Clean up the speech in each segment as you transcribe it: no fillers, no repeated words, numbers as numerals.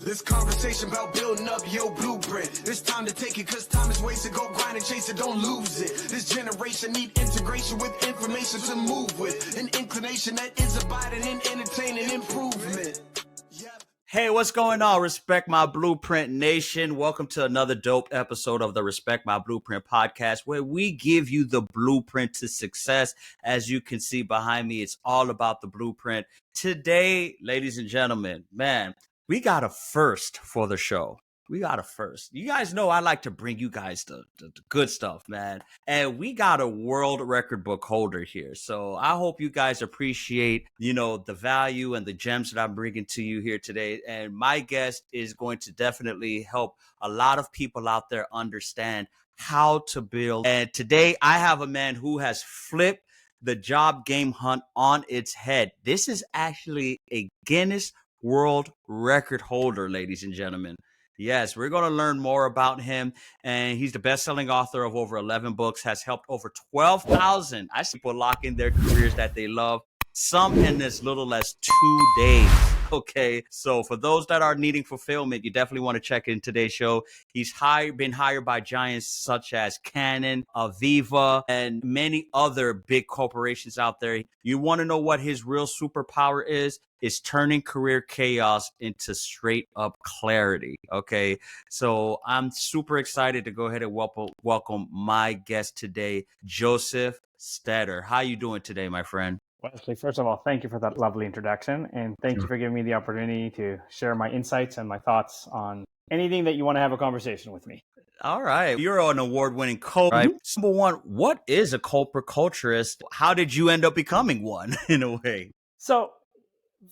This conversation about building up your blueprint. It's time to take it cause time is wasted. Go grind and chase it, don't lose it. This generation need integration with information to move with. An inclination that is abiding in entertaining improvement. Hey, what's going on, Respect My Blueprint Nation? Welcome to another dope episode of the Respect My Blueprint podcast, where we give you the blueprint to success. As you can see behind me, it's all about the blueprint. Today, ladies and gentlemen, man, we got a first for the show. We got a first. You guys know I like to bring you guys the good stuff, man. And we got a world record book holder here. So I hope you guys appreciate, the value and the gems that I'm bringing to you here today. And my guest is going to definitely help a lot of people out there understand how to build. And today I have a man who has flipped the job game hunt on its head. This is actually a Guinness World Record holder, ladies and gentlemen. Yes, we're going to learn more about him, and he's the best-selling author of over 11 books, has helped over 12,000 people lock in their careers that they love, some in as little as 2 days. Okay, so for those that are needing fulfillment, you definitely want to check in today's show. He's been hired by giants such as Canon, Aviva, and many other big corporations out there. You want to know what his real superpower is turning career chaos into straight up clarity. Okay, so I'm super excited to go ahead and welcome my guest today, Josef Stetter. How you doing today, my friend? Wesley, first of all, thank you for that lovely introduction, and thank you for giving me the opportunity to share my insights and my thoughts on anything that you want to have a conversation with me. All right. You're an award-winning coach, right? Mm-hmm. Number one, what is a culturist? How did you end up becoming one, in a way? So,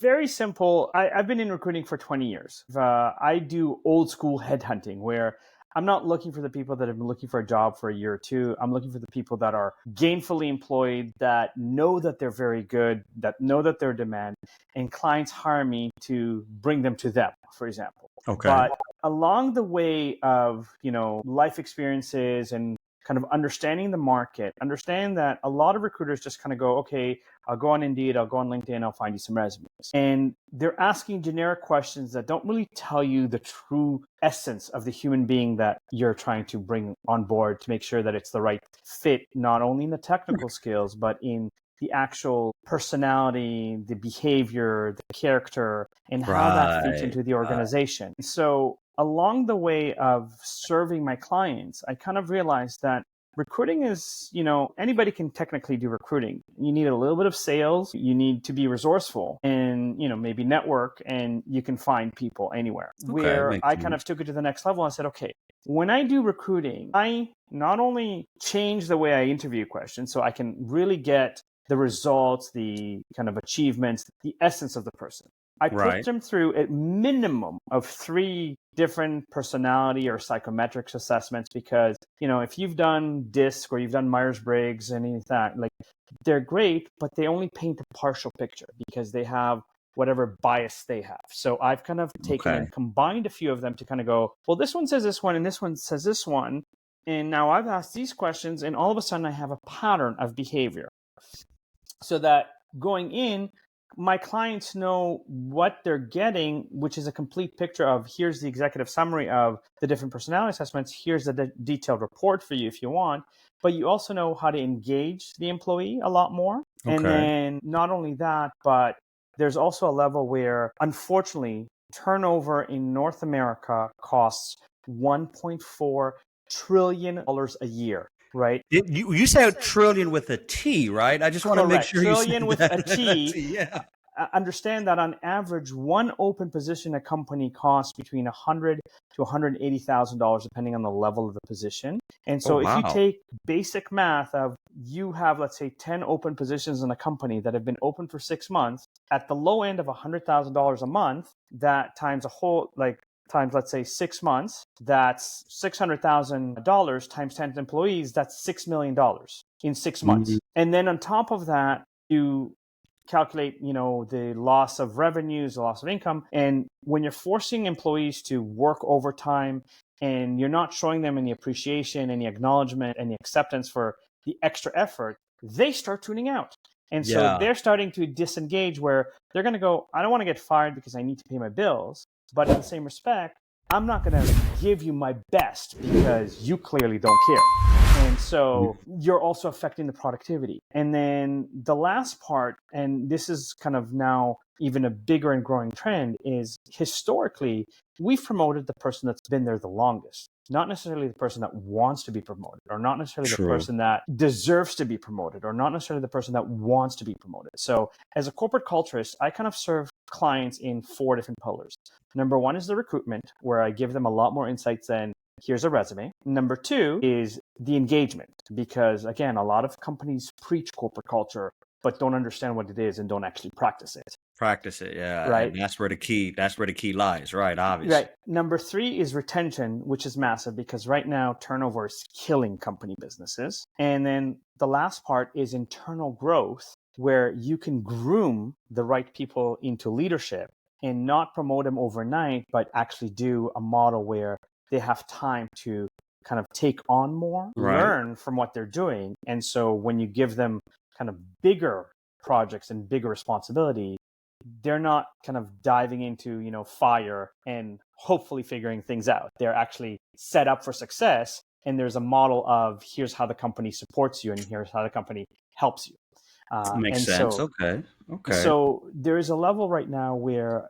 very simple. I've been in recruiting for 20 years. I do old school headhunting where I'm not looking for the people that have been looking for a job for a year or two. I'm looking for the people that are gainfully employed, that know that they're very good, that know that they're in demand, and clients hire me to bring them to them, for example. Okay. But along the way of, life experiences and kind of understanding the market, understand that a lot of recruiters just kind of go, okay, I'll go on Indeed, I'll go on LinkedIn, I'll find you some resumes. And they're asking generic questions that don't really tell you the true essence of the human being that you're trying to bring on board to make sure that it's the right fit, not only in the technical skills, but in the actual personality, the behavior, the character, and how that fits into the organization. So along the way of serving my clients, I kind of realized that recruiting is, anybody can technically do recruiting. You need a little bit of sales. You need to be resourceful and, maybe network, and you can find people anywhere. Okay, where I kind of took it to the next level and said, okay, when I do recruiting, I not only change the way I interview questions so I can really get the results, the kind of achievements, the essence of the person. I put them through a minimum of 3 different personality or psychometrics assessments because, if you've done DISC or you've done Myers-Briggs and any of that, like they're great, but they only paint a partial picture because they have whatever bias they have. So I've kind of taken and combined a few of them to kind of go, well, this one says this one and this one says this one. And now I've asked these questions and all of a sudden I have a pattern of behavior. So that going in, my clients know what they're getting, which is a complete picture of here's the executive summary of the different personality assessments. Here's the detailed report for you if you want. But you also know how to engage the employee a lot more. Okay. And then not only that, but there's also a level where, unfortunately, turnover in North America costs $1.4 trillion a year. Right. You say a trillion with a T, right? I just want to make sure trillion you say trillion with a T. Yeah. Understand that on average, one open position in a company costs between $100,000 to $180,000, depending on the level of the position. And so if you take basic math of you have, let's say, 10 open positions in a company that have been open for 6 months, at the low end of $100,000 a month, that times times, let's say, 6 months, that's $600,000 times 10 employees, that's $6 million in 6 months. Mm-hmm. And then on top of that, you calculate, the loss of revenues, the loss of income. And when you're forcing employees to work overtime and you're not showing them any appreciation, any acknowledgement, any acceptance for the extra effort, they start tuning out. And so they're starting to disengage where they're going to go, I don't want to get fired because I need to pay my bills. But in the same respect, I'm not going to give you my best because you clearly don't care. And so you're also affecting the productivity. And then the last part, and this is kind of now even a bigger and growing trend, is historically, we've promoted the person that's been there the longest, not necessarily the person that wants to be promoted, or not necessarily the person that deserves to be promoted, or not necessarily the person that wants to be promoted. So as a corporate culturist, I kind of serve clients in 4 different pillars. Number 1 is the recruitment, where I give them a lot more insights than here's a resume. Number 2 is the engagement, because again, a lot of companies preach corporate culture, but don't understand what it is and don't actually practice it. Yeah. Right. And that's where the key lies, right? Obviously. Right. Number 3 is retention, which is massive because right now turnover is killing company businesses. And then the last part is internal growth, where you can groom the right people into leadership and not promote them overnight, but actually do a model where they have time to kind of take on more, learn from what they're doing. And so when you give them kind of bigger projects and bigger responsibility, they're not kind of diving into, fire and hopefully figuring things out. They're actually set up for success. And there's a model of here's how the company supports you and here's how the company helps you. Makes sense. Okay. So there is a level right now where,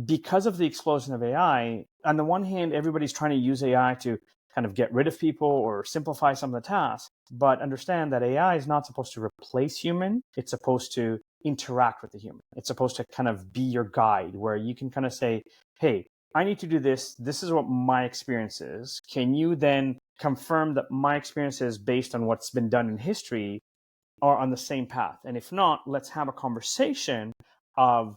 because of the explosion of AI, on the one hand, everybody's trying to use AI to kind of get rid of people or simplify some of the tasks, but understand that AI is not supposed to replace human. It's supposed to interact with the human. It's supposed to kind of be your guide, where you can kind of say, hey, I need to do this. This is what my experience is. Can you then confirm that my experiences based on what's been done in history are on the same path? And if not, let's have a conversation of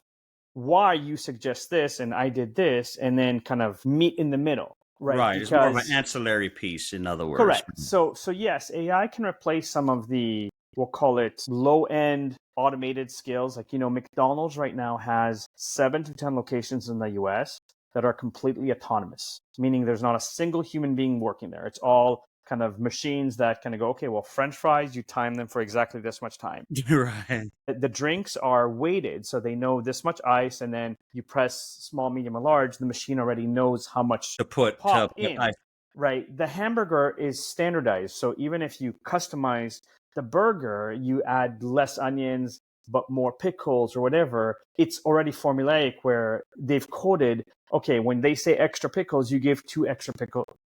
why you suggest this and I did this, and then kind of meet in the middle. Right. Because, it's more of an ancillary piece, in other words. Correct. So yes, AI can replace some of the, we'll call it low-end automated skills. Like, McDonald's right now has 7 to 10 locations in the US that are completely autonomous, meaning there's not a single human being working there. It's all kind of machines that kind of go, okay, well, French fries, you time them for exactly this much time. Right. The drinks are weighted, so they know this much ice, and then you press small, medium, or large, the machine already knows how much to put in. ice. Right. The hamburger is standardized, so even if you customize the burger, you add less onions, but more pickles or whatever, it's already formulaic where they've coded, okay, when they say extra pickles, you give 2 extra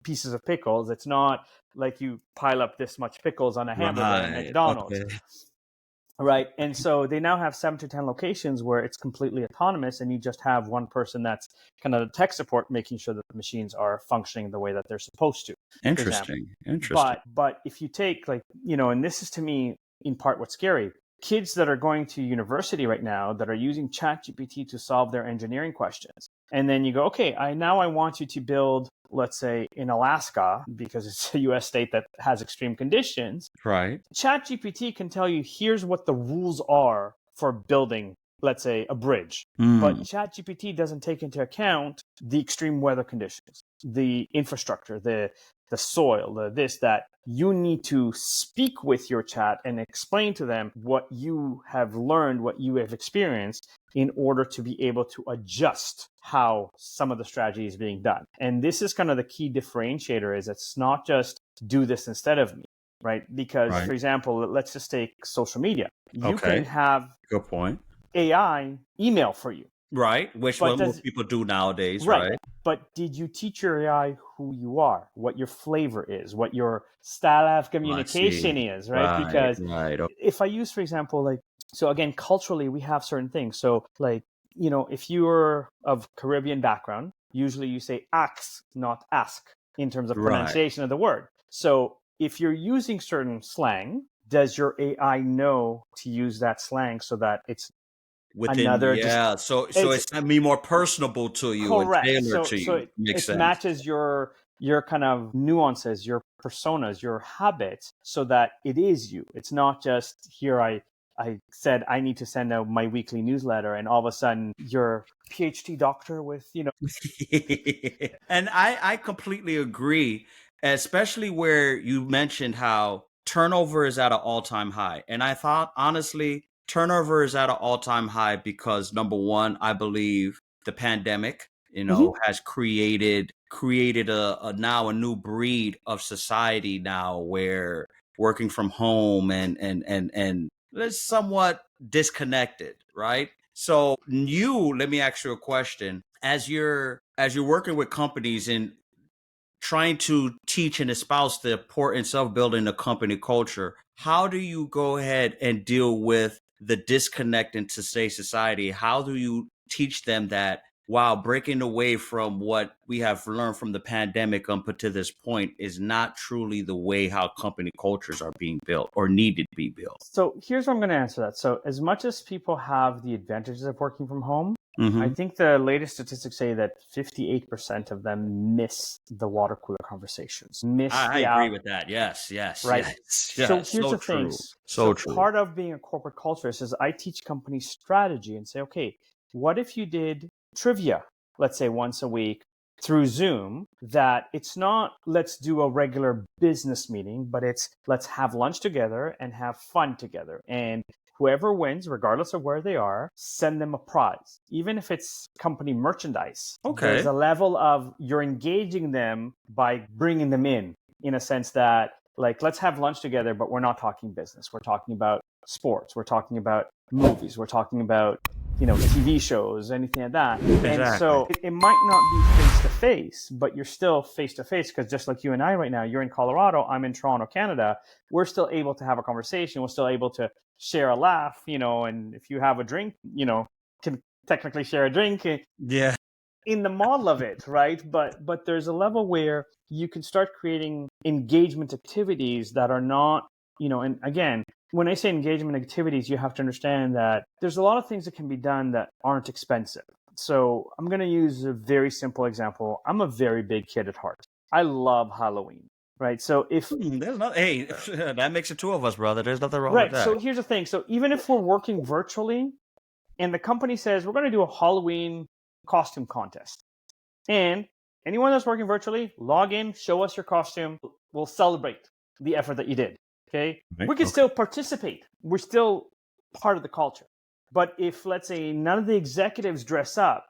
pieces of pickles. It's not like you pile up this much pickles on a hamburger at McDonald's. Okay. Right. And so they now have 7 to 10 locations where it's completely autonomous, and you just have one person that's kind of the tech support, making sure that the machines are functioning the way that they're supposed to. Interesting. But if you take and this is to me in part what's scary, kids that are going to university right now that are using ChatGPT to solve their engineering questions. And then you go, okay, I want you to build, let's say, in Alaska, because it's a US state that has extreme conditions. Right. ChatGPT can tell you, here's what the rules are for building, let's say, a bridge. But ChatGPT doesn't take into account the extreme weather conditions, the infrastructure, the soil, that. You need to speak with your chat and explain to them what you have learned, what you have experienced, in order to be able to adjust how some of the strategy is being done. And this is kind of the key differentiator, is it's not just do this instead of me, right? Because, for example, let's just take social media. You can have good point. AI email for you. Right, which what most people do nowadays, right? But did you teach your AI who you are, what your flavor is, what your style of communication is, right? Because if I use, for example, so again, culturally, we have certain things. So if you're of Caribbean background, usually you say ax, not ask, in terms of pronunciation of the word. So if you're using certain slang, does your AI know to use that slang so that it's within so it's gonna be more personable to you, correct, and tailored to you. Makes sense. Matches your kind of nuances, your personas, your habits, so that it is you. It's not just here I said I need to send out my weekly newsletter, and all of a sudden you're a PhD doctor with And I completely agree, especially where you mentioned how turnover is at an all-time high. And I thought, honestly, turnover is at an all-time high because, number one, I believe the pandemic has created a new breed of society now, where working from home and it's somewhat disconnected, right? So let me ask you a question. As you're working with companies and trying to teach and espouse the importance of building a company culture, how do you go ahead and deal with the disconnect in today's society? How do you teach them that while breaking away from what we have learned from the pandemic up to this point is not truly the way how company cultures are being built or needed to be built? So here's how I'm going to answer that. So as much as people have the advantages of working from home, I think the latest statistics say that 58% of them miss the water cooler conversations. I agree with that. Yes, right? yes. So here's So the thing. true. So true. Part of being a corporate culturist is I teach companies strategy and say, okay, what if you did trivia, let's say once a week through Zoom, that it's not let's do a regular business meeting, but it's let's have lunch together and have fun together. And whoever wins, regardless of where they are, send them a prize, even if it's company merchandise. Okay. There's a level of you're engaging them by bringing them in a sense that, like, let's have lunch together, but we're not talking business. We're talking about sports. We're talking about movies. We're talking about, TV shows, anything like that. Exactly. And so it might not be face to face, but you're still face to face, because just like you and I right now, you're in Colorado, I'm in Toronto, Canada. We're still able to have a conversation. We're still able to share a laugh, and if you have a drink, can technically share a drink. Yeah. In the model of it, right? But there's a level where you can start creating engagement activities that are not, and again, when I say engagement activities, you have to understand that there's a lot of things that can be done that aren't expensive. So I'm going to use a very simple example. I'm a very big kid at heart. I love Halloween, right? So that makes it two of us, brother. There's nothing wrong with that. So here's the thing. So even if we're working virtually and the company says we're going to do a Halloween costume contest, and anyone that's working virtually, log in, show us your costume. We'll celebrate the effort that you did. Okay. We can still participate. We're still part of the culture. But if, let's say, none of the executives dress up,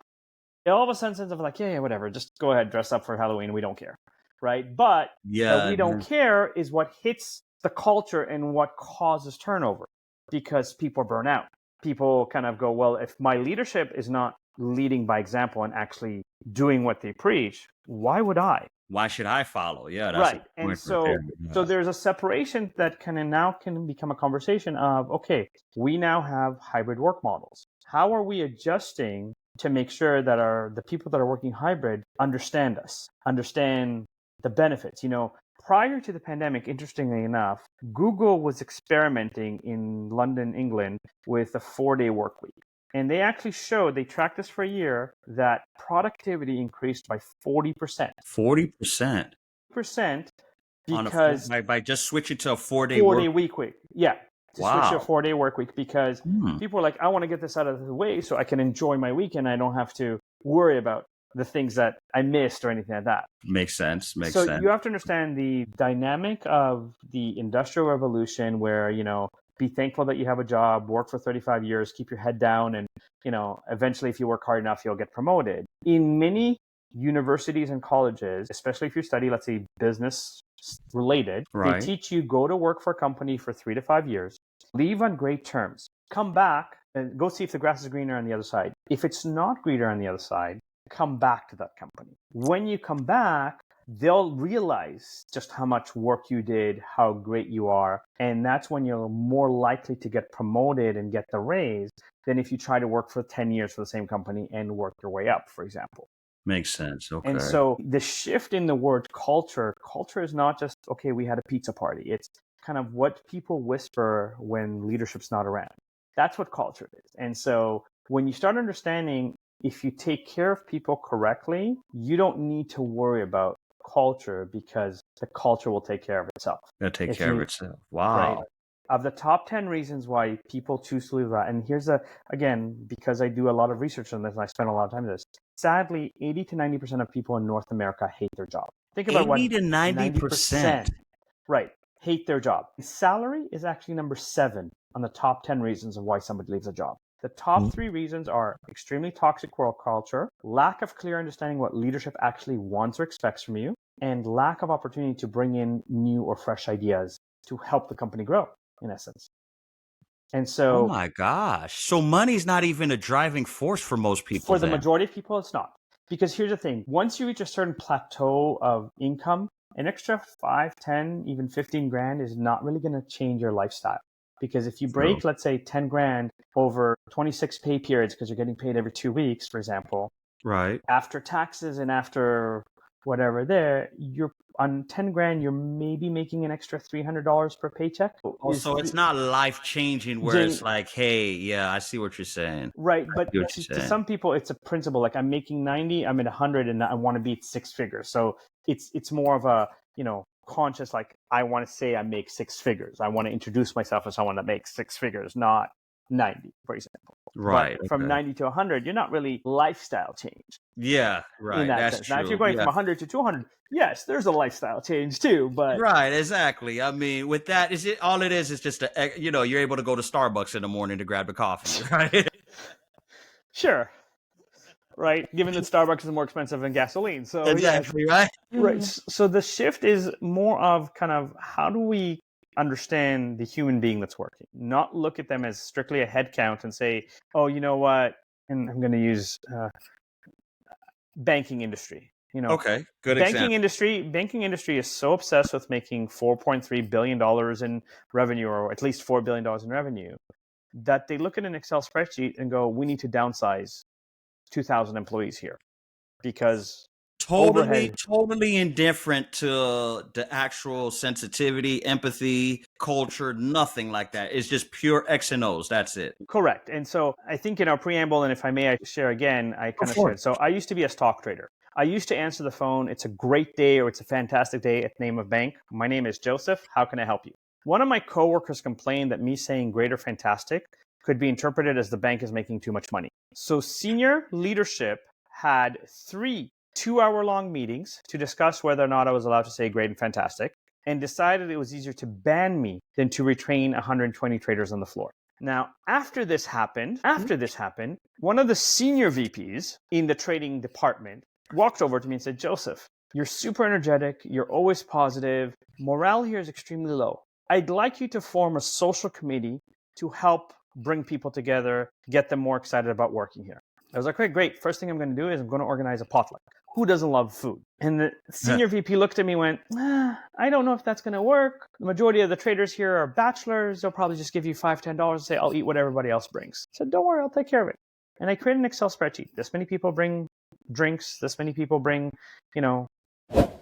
they all of a sudden sense of like, yeah, whatever, just go ahead, dress up for Halloween. We don't care. Right. But we don't care is what hits the culture and what causes turnover, because people burn out. People kind of go, well, if my leadership is not leading by example and actually doing what they preach, why would I? Why should I follow? Yeah, that's right. And so there's a separation that can become a conversation of, okay, we now have hybrid work models. How are we adjusting to make sure that the people that are working hybrid understand us, understand the benefits? Prior to the pandemic, interestingly enough, Google was experimenting in London, England, with a 4-day work week. And they actually they tracked this for a year, that productivity increased by 40%. 40%? Because by just switching to a 4-day week. Yeah. Wow. Switch to a 4-day work week, because people are like, I want to get this out of the way so I can enjoy my weekend. I don't have to worry about the things that I missed or anything like that. Makes sense. So you have to understand the dynamic of the Industrial Revolution, where, be thankful that you have a job, work for 35 years, keep your head down, and, eventually if you work hard enough, you'll get promoted. In many universities and colleges, especially if you study, let's say, business related, They teach you go to work for a company for 3 to 5 years, leave on great terms, come back and go see if the grass is greener on the other side. If it's not greener on the other side, come back to that company. When you come back, they'll realize just how much work you did, how great you are. And that's when you're more likely to get promoted and get the raise than if you try to work for 10 years for the same company and work your way up, for example. Makes sense. Okay. And so the shift in the word culture is not just, okay, we had a pizza party. It's kind of what people whisper when leadership's not around. That's what culture is. And so when you start understanding, if you take care of people correctly, you don't need to worry about culture, because the culture will take care of itself. It'll take care of itself. Wow. Right? Of the top 10 reasons why people choose to leave that, and here's again, because I do a lot of research on this and I spend a lot of time on this, sadly, 80 to 90% of people in North America hate their job. Think about 80 to 90%. Right. Hate their job. Salary is actually number 7 on the top 10 reasons of why somebody leaves a job. The top three reasons are extremely toxic work culture, lack of clear understanding what leadership actually wants or expects from you, and lack of opportunity to bring in new or fresh ideas to help the company grow, in essence. And Oh so, my gosh. So money's not even a driving force for most people for the then. majority of people, it's not. Because here's the thing, once you reach a certain plateau of income, an extra 5, 10, even 15 grand is not really going to change your lifestyle. Because if you break, let's say, 10 grand over 26 pay periods, because you're getting paid every 2 weeks, for example, Right. after taxes and after whatever there, you're on 10 grand, you're maybe making an extra $300 per paycheck. So it's not life changing where it's like, hey, yeah, I see what you're saying. Right, but I see what to you're saying. some people, it's a principle. Like, I'm making 90, I'm at 100, and I want to be at six figures. So it's more of a, conscious, like, I want to say I make six figures. I want to introduce myself as someone that makes six figures, not 90, for example. Right. But from 90 to 100, you're not really lifestyle change. Yeah, right. In that That's sense. true. Now, if you're going from 100 to 200, yes, there's a lifestyle change too. But right, exactly. I mean, with that, all it is just you're able to go to Starbucks in the morning to grab a coffee, right? Sure. Right, given that Starbucks is more expensive than gasoline. So exactly, right? Right. So the shift is more of kind of, how do we understand the human being that's working, not look at them as strictly a head count and say, oh, you know what? And I'm going to use banking industry. Okay, good example. Banking industry is so obsessed with making $4.3 billion in revenue, or at least $4 billion in revenue, that they look at an Excel spreadsheet and go, we need to downsize 2,000 employees here because totally indifferent to the actual sensitivity, empathy, culture, nothing like that. It's just pure X and O's. That's it. Correct. And so I think in our preamble, and if I may, I share again, I kind of shared. So I used to be a stock trader. I used to answer the phone. It's a great day or it's a fantastic day at the name of bank. My name is Joseph. How can I help you? One of my coworkers complained that me saying great or fantastic could be interpreted as the bank is making too much money. So senior leadership had 3 2-hour-long meetings to discuss whether or not I was allowed to say great and fantastic, and decided it was easier to ban me than to retrain 120 traders on the floor. Now, after this happened, one of the senior VPs in the trading department walked over to me and said, Joseph, you're super energetic, you're always positive, morale here is extremely low. I'd like you to form a social committee to help bring people together, get them more excited about working here. I was like, okay, great. First thing I'm going to do is I'm going to organize a potluck. Who doesn't love food? And the senior VP looked at me and went, I don't know if that's going to work. The majority of the traders here are bachelors. They'll probably just give you $5, $10 and say, I'll eat what everybody else brings. I said, don't worry, I'll take care of it. And I created an Excel spreadsheet. This many people bring drinks. This many people bring,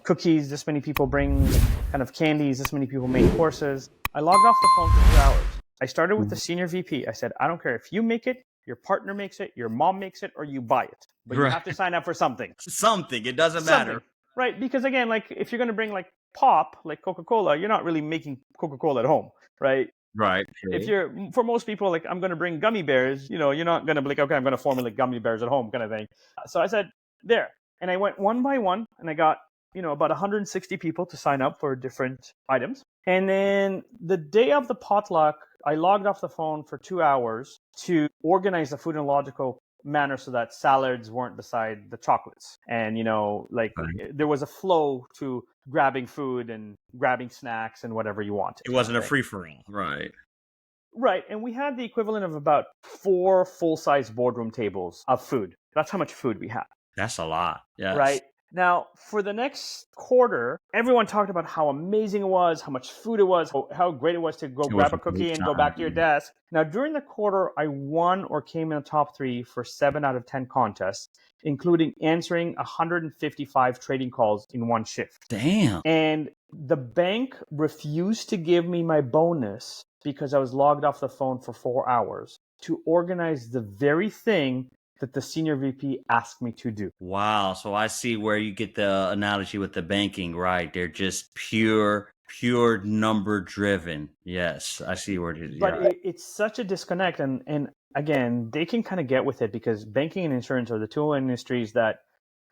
cookies. This many people bring kind of candies. This many people make courses. I logged off the phone for 2 hours. I started with the senior VP. I said, I don't care if you make it, your partner makes it, your mom makes it, or you buy it. But you have to sign up for something. It doesn't matter. Right, because again, like, if you're going to bring like pop, like Coca-Cola, you're not really making Coca-Cola at home, right? Right. If for most people, like, I'm going to bring gummy bears, you're not going to be like, okay, I'm going to formulate gummy bears at home kind of thing. So I said, there. And I went one by one, and I got, about 160 people to sign up for different items. And then the day of the potluck, I logged off the phone for 2 hours to organize the food in a logical manner so that salads weren't beside the chocolates. And, there was a flow to grabbing food and grabbing snacks and whatever you wanted. It wasn't a free-for-all. Right. Right. And we had the equivalent of about 4 full-size boardroom tables of food. That's how much food we had. That's a lot. Yes. Right. Now, for the next quarter, everyone talked about how amazing it was, how much food it was, how great it was to go grab a cookie and go back to your desk. Now, during the quarter, I won or came in the top 3 for 7 out of 10 contests, including answering 155 trading calls in one shift. Damn. And the bank refused to give me my bonus because I was logged off the phone for 4 hours to organize the very thing that the senior VP asked me to do. Wow. So I see where you get the analogy with the banking, right? They're just pure number driven. Yes, I see where it is. But it's such a disconnect. And again, they can kind of get with it because banking and insurance are the two industries that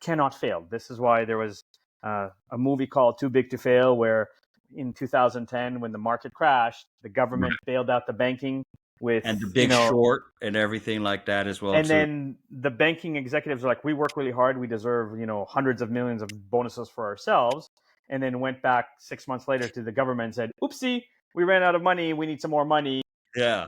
cannot fail. This is why there was a movie called Too Big to Fail, where in 2010, when the market crashed, the government bailed out the banking with, And the big short and everything like that as well, and too. then the banking executives are like, we work really hard, we deserve, hundreds of millions of bonuses for ourselves, and then went back 6 months later to the government and said, oopsie, we ran out of money, we need some more money. Yeah.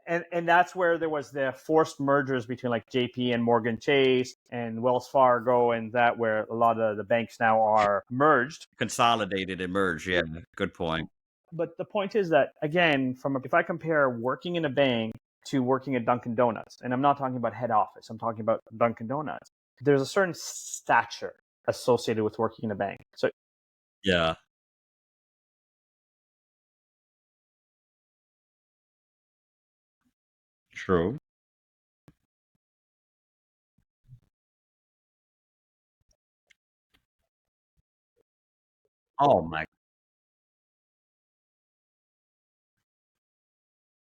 And that's where there was the forced mergers between like JP and Morgan Chase and Wells Fargo, and that where a lot of the banks now are merged. Consolidated and merged. Yeah, good point. But the point is that, again, if I compare working in a bank to working at Dunkin' Donuts, and I'm not talking about head office, I'm talking about Dunkin' Donuts, there's a certain stature associated with working in a bank. So yeah. True. Oh my.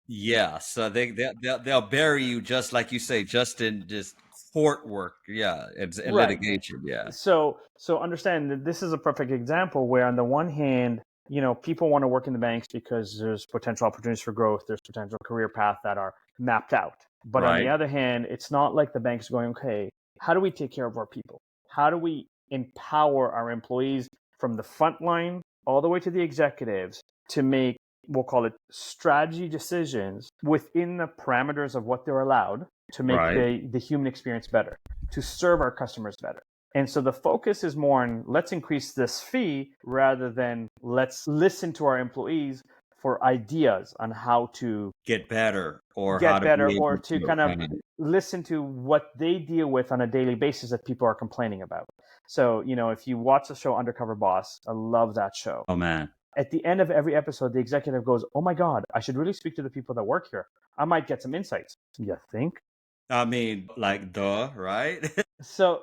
Yeah. So they'll bury you just like you say, just in just court work. Yeah, it's right. litigation. Yeah. So understand that this is a perfect example where, on the one hand, people want to work in the banks because there's potential opportunities for growth, there's potential career path that are mapped out. But on the Right. other hand, it's not like the bank's going, okay, how do we take care of our people? How do we empower our employees from the front line all the way to the executives to make, we'll call it, strategy decisions within the parameters of what they're allowed to make Right. the human experience better, to serve our customers better. And so the focus is more on, let's increase this fee rather than let's listen to our employees for ideas on how to Get better or how get to better, be or able to to. kind of listen to what they deal with on a daily basis that people are complaining about. So, if you watch the show Undercover Boss, I love that show. Oh man. At the end of every episode, the executive goes, oh my God, I should really speak to the people that work here. I might get some insights. You think? I mean, like right? So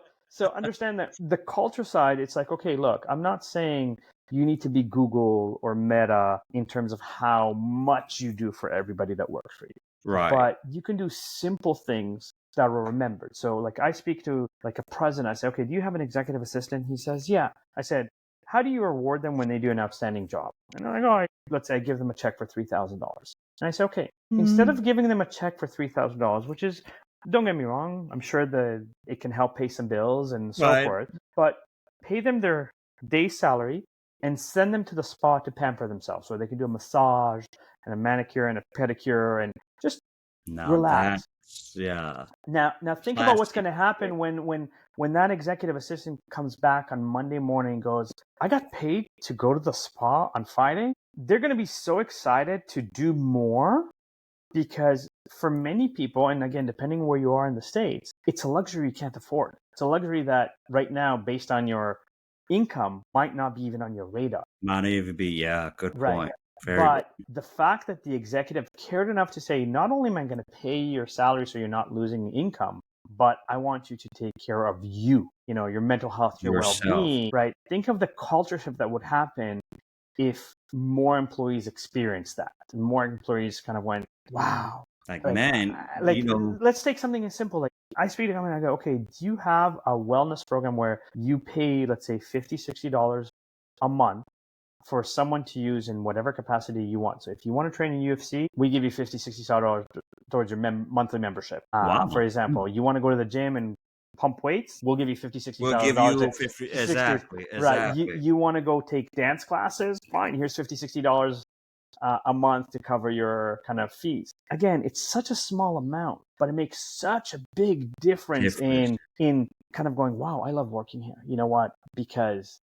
understand that the culture side, it's like, okay, look, I'm not saying you need to be Google or Meta in terms of how much you do for everybody that works for you. Right. But you can do simple things that are remembered. So like, I speak to like a president, I say, okay, do you have an executive assistant? He says, yeah. I said, how do you reward them when they do an outstanding job? And I go, let's say I give them a check for $3,000. And I say, okay, instead of giving them a check for $3,000, which is, don't get me wrong, I'm sure that it can help pay some bills and so Right. forth, but pay them their day's salary and send them to the spa to pamper themselves, so they can do a massage and a manicure and a pedicure and just Now relax. yeah. Now think about what's going to happen when that executive assistant comes back on Monday morning and goes, I got paid to go to the spa on Friday. They're going to be so excited to do more, because for many people, and again, depending where you are in the States, it's a luxury you can't afford. It's a luxury that right now, based on your income, might not be even on your radar. Might even be, yeah, good point. But the fact that the executive cared enough to say, not only am I going to pay your salary so you're not losing income, but I want you to take care of you, your mental health, your well-being, right? Think of the culture shift that would happen if more employees experienced that. And more employees kind of went, wow. Man, let's take something as simple. Like, I speak to them and I go, okay, do you have a wellness program where you pay, let's say, $50, $60 a month for someone to use in whatever capacity you want? So if you want to train in UFC, we give you $50, $60 towards your monthly membership. Wow. For example, you want to go to the gym and pump weights, we'll give you $50, $60. We'll give you 50, exactly. Right. You want to go take dance classes? Fine. Here's $50, $60 a month to cover your kind of fees. Again, it's such a small amount, but it makes such a big difference. in kind of going, wow, I love working here. You know what? Because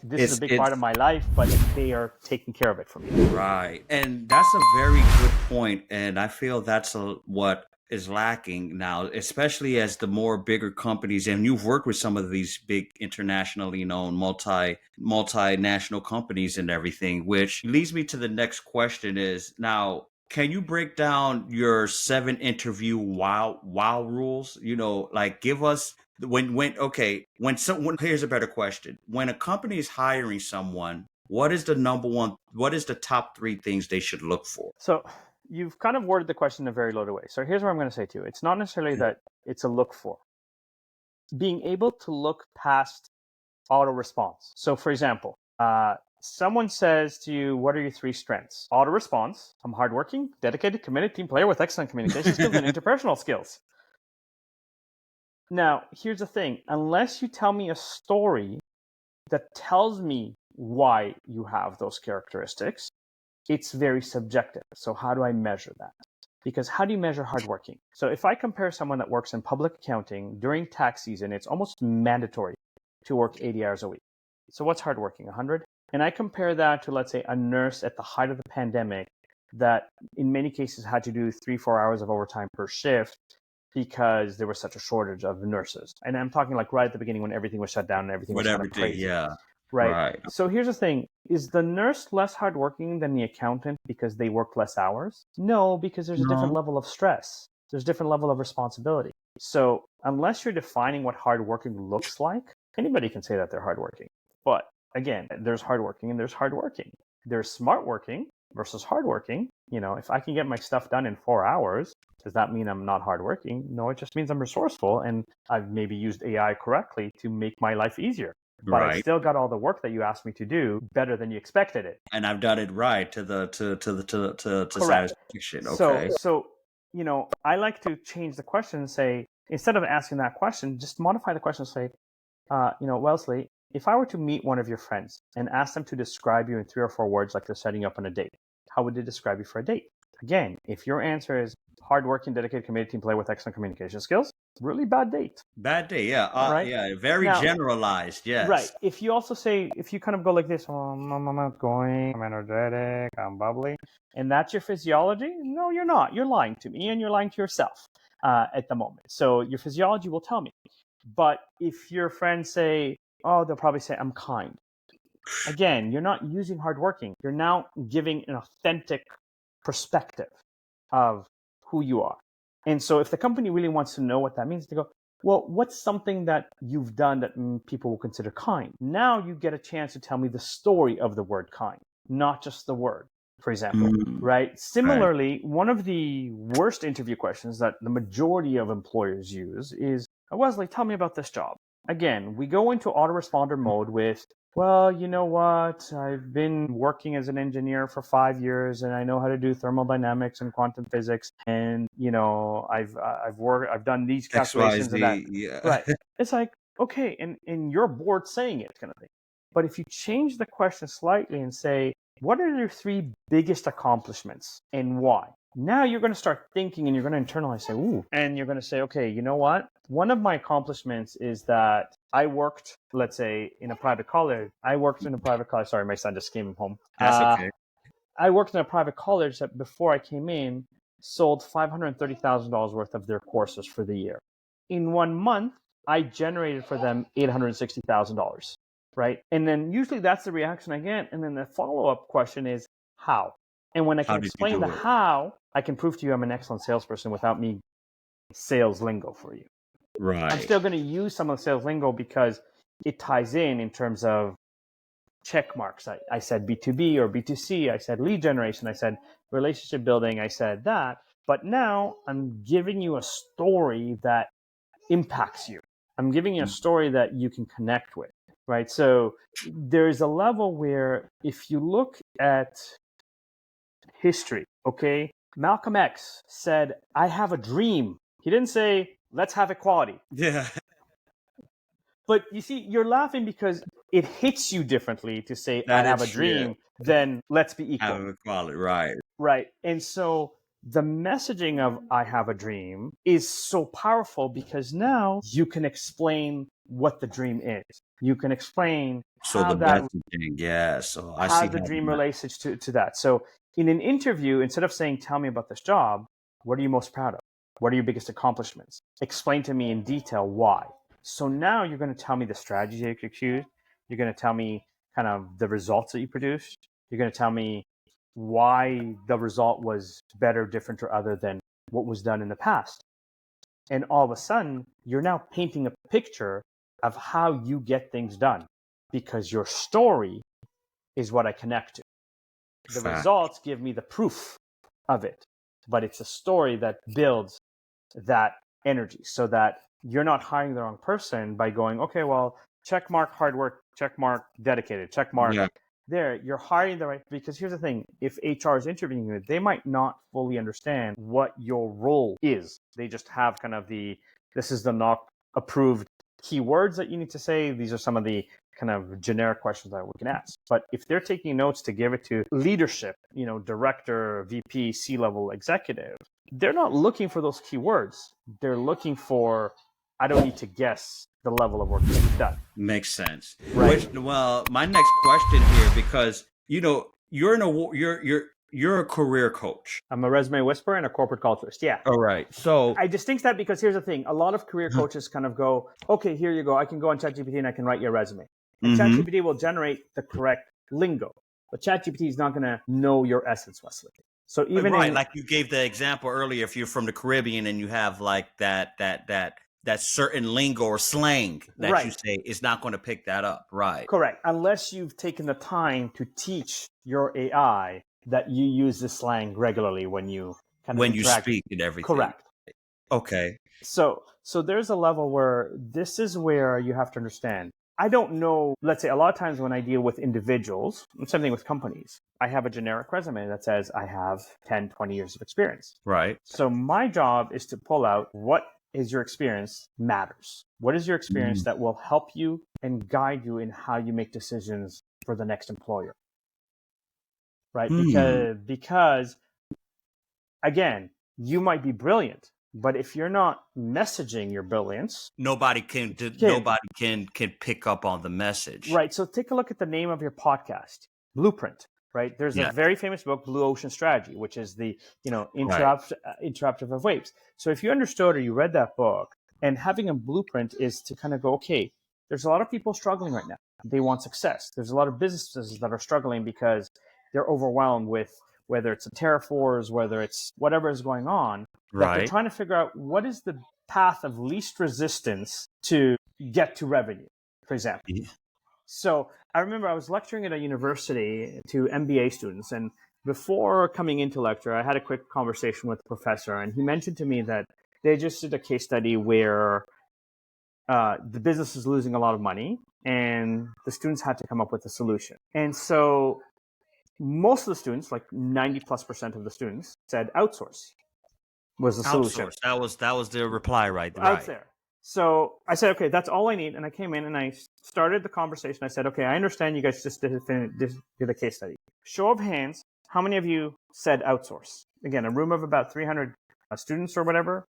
this is a big part of my life, but they are taking care of it for me. Right. And that's a very good point. And I feel that's what is lacking now, especially as the more bigger companies, and you've worked with some of these big internationally known multinational companies and everything, which leads me to the next question is, now, can you break down your 7 interview wow rules? Like, give us here's a better question. When a company is hiring someone, what is the top 3 things they should look for? So you've kind of worded the question in a very loaded way. So here's what I'm going to say to you. It's not necessarily that it's a look for. Being able to look past auto response. So for example, someone says to you, what are your 3 strengths? Auto response. I'm hardworking, dedicated, committed team player with excellent communication skills and interpersonal skills. Now, here's the thing. Unless you tell me a story that tells me why you have those characteristics, it's very subjective. So how do I measure that? Because how do you measure hardworking? So if I compare someone that works in public accounting during tax season, it's almost mandatory to work 80 hours a week. So what's hardworking? 100? And I compare that to, let's say, a nurse at the height of the pandemic that in many cases had to do 3-4 hours of overtime per shift because there was such a shortage of nurses. And I'm talking like right at the beginning when everything was shut down and everything was kind of crazy. Yeah. Right. So here's the thing. Is the nurse less hardworking than the accountant because they work less hours? No, because there's a different level of stress. There's a different level of responsibility. So unless you're defining what hardworking looks like, anybody can say that they're hardworking. But again, there's hardworking and there's hardworking. There's smart working versus hardworking. You know, if I can get my stuff done in 4 hours, does that mean I'm not hardworking? No, it just means I'm resourceful and I've maybe used AI correctly to make my life easier. But I still got all the work that you asked me to do better than you expected it. And I've done it right to satisfaction. Okay. So you know, I like to change the question and say, instead of asking that question, just modify the question and say, you know, Wesley, if I were to meet one of your friends and ask them to describe you in 3 or 4 words like they're setting you up on a date, how would they describe you for a date? Again, if your answer is hardworking, dedicated, committed team player with excellent communication skills, really bad date. Bad day, yeah. Right? Yeah, very generalized, yes. Right. If you also say, if you kind of go like this, I'm outgoing, I'm energetic, I'm bubbly, and that's your physiology, no, you're not. You're lying to me and you're lying to yourself at the moment. So your physiology will tell me. But if your friends say, oh, they'll probably say, I'm kind. Again, you're not using hardworking. You're now giving an authentic perspective of who you are. And so if the company really wants to know what that means, they go, well, what's something that you've done that people will consider kind? Now you get a chance to tell me the story of the word kind, not just the word, for example, right? Similarly, one of the worst interview questions that the majority of employers use is, Wesley, tell me about this job. Again, we go into autoresponder mode with, well, you know what? I've been working as an engineer for 5 years, and I know how to do thermodynamics and quantum physics. And you know, I've done these calculations and that. Yeah. Right? It's like, okay, and you're bored saying it, kind of thing. But if you change the question slightly and say, what are your 3 biggest accomplishments and why? Now you're going to start thinking and you're going to internalize, say, ooh, and you're going to say, okay, you know what? One of my accomplishments is that I worked, let's say, in a private college. Sorry, my son just came home. That's okay. I worked in a private college that before I came in, sold $530,000 worth of their courses for the year. In 1 month, I generated for them $860,000, right? And then usually that's the reaction I get. And then the follow-up question is, how? And when I can explain the how, I can prove to you I'm an excellent salesperson without me sales lingo for you. Right. I'm still going to use some of the sales lingo because it ties in terms of check marks. I said B2B or B2C. I said lead generation. I said relationship building. I said that. But now I'm giving you a story that impacts you. I'm giving you a story that you can connect with, right? So there's a level where if you look at history, okay, Malcolm X said, I have a dream. He didn't say, let's have equality. Yeah. But you see, you're laughing because it hits you differently to say, I have a dream, than let's be equal. Have equality, right. Right. And so the messaging of I have a dream is so powerful because now you can explain what the dream is. You can explain how that how the dream relates to that. So in an interview, instead of saying, tell me about this job, what are you most proud of? What are your biggest accomplishments? Explain to me in detail why. So now you're going to tell me the strategy you execute. You're going to tell me kind of the results that you produced. You're going to tell me why the result was better, different, or other than what was done in the past. And all of a sudden, you're now painting a picture of how you get things done because your story is what I connect to. The results give me the proof of it, but it's a story that builds that energy so that you're not hiring the wrong person by going, okay, well, check mark hard work, check mark dedicated, check mark there, you're hiring the right, because here's the thing, if HR is interviewing you, they might not fully understand what your role is. They just have kind of this is the not approved keywords that you need to say. These are some of the kind of generic questions that we can ask. But if they're taking notes to give it to leadership, director, VP, C-level executive, they're not looking for those keywords. They're looking for, I don't need to guess the level of work that's done. Makes sense. Right. Well, my next question here, because you're a career coach. I'm a resume whisperer and a corporate culturist. Yeah. All right. So I distinct that because here's the thing. A lot of career coaches kind of go, okay, here you go. I can go on ChatGPT and I can write your resume. And ChatGPT will generate the correct lingo. But ChatGPT is not going to know your essence, Wesley. So even like you gave the example earlier, if you're from the Caribbean and you have like that certain lingo or slang that you say, is not going to pick that up. Right. Correct. Unless you've taken the time to teach your AI that you use this slang regularly when you you speak and everything. Correct. Okay. So there's a level where this is where you have to understand. I don't know, let's say a lot of times when I deal with individuals, same thing with companies, I have a generic resume that says I have 10, 20 years of experience. Right. So my job is to pull out what is your experience matters. What is your experience that will help you and guide you in how you make decisions for the next employer? Right? Because again, you might be brilliant, but if you're not messaging your brilliance, nobody can pick up on the message. Right. So take a look at the name of your podcast, Blueprint. Right. There's a very famous book, Blue Ocean Strategy, which is the interruptive of waves. So if you understood or you read that book, and having a blueprint is to kind of go, okay, there's a lot of people struggling right now. They want success. There's a lot of businesses that are struggling because they're overwhelmed with whether it's a tariff wars, whether it's whatever is going on, that they're trying to figure out what is the path of least resistance to get to revenue, for example. Yeah. So I remember I was lecturing at a university to MBA students, and before coming into lecture, I had a quick conversation with the professor, and he mentioned to me that they just did a case study where the business is losing a lot of money, and the students had to come up with a solution. And so most of the students, like 90+% of the students, said outsource was the solution. That was the reply, right? Out there. So I said, okay, that's all I need. And I came in and I started the conversation. I said, okay, I understand you guys just did a case study. Show of hands, how many of you said outsource? Again, a room of about 300 students or whatever,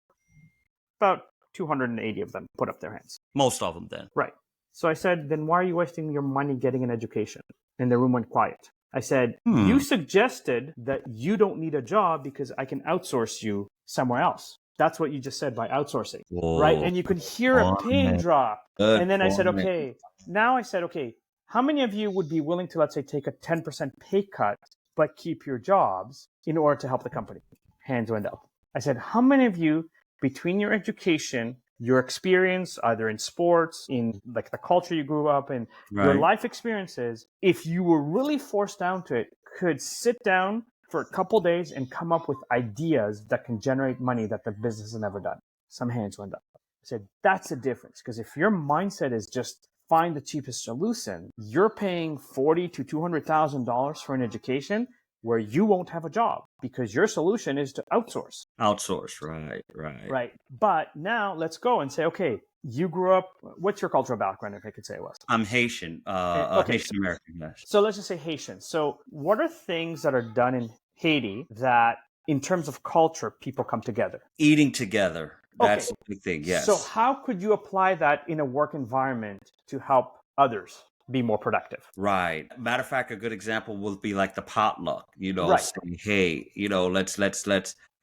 about 280 of them put up their hands. Most of them then. Right. So I said, then why are you wasting your money getting an education? And the room went quiet. I said, you suggested that you don't need a job because I can outsource you somewhere else. That's what you just said by outsourcing, right? And you could hear a pin drop. And then I said, okay, how many of you would be willing to, let's say, take a 10% pay cut, but keep your jobs in order to help the company? Hands went up. I said, how many of you, between your education, your experience, either in sports, in like the culture you grew up in, your life experiences, if you were really forced down to it, could sit down for a couple days and come up with ideas that can generate money that the business has never done? Some hands went up. I said, that's the difference. Because if your mindset is just find the cheapest solution, you're paying $40,000 to $200,000 for an education where you won't have a job because your solution is to outsource. Right. But now let's go and say, okay, you grew up, what's your cultural background, if I could say, Wes? I'm Haitian, Haitian American. Yes. So let's just say Haitian. So what are things that are done in Haiti that in terms of culture, people come together? Eating together. That's the big thing, yes. So how could you apply that in a work environment to help others be more productive? Right. Matter of fact, a good example will be like the potluck, saying, hey,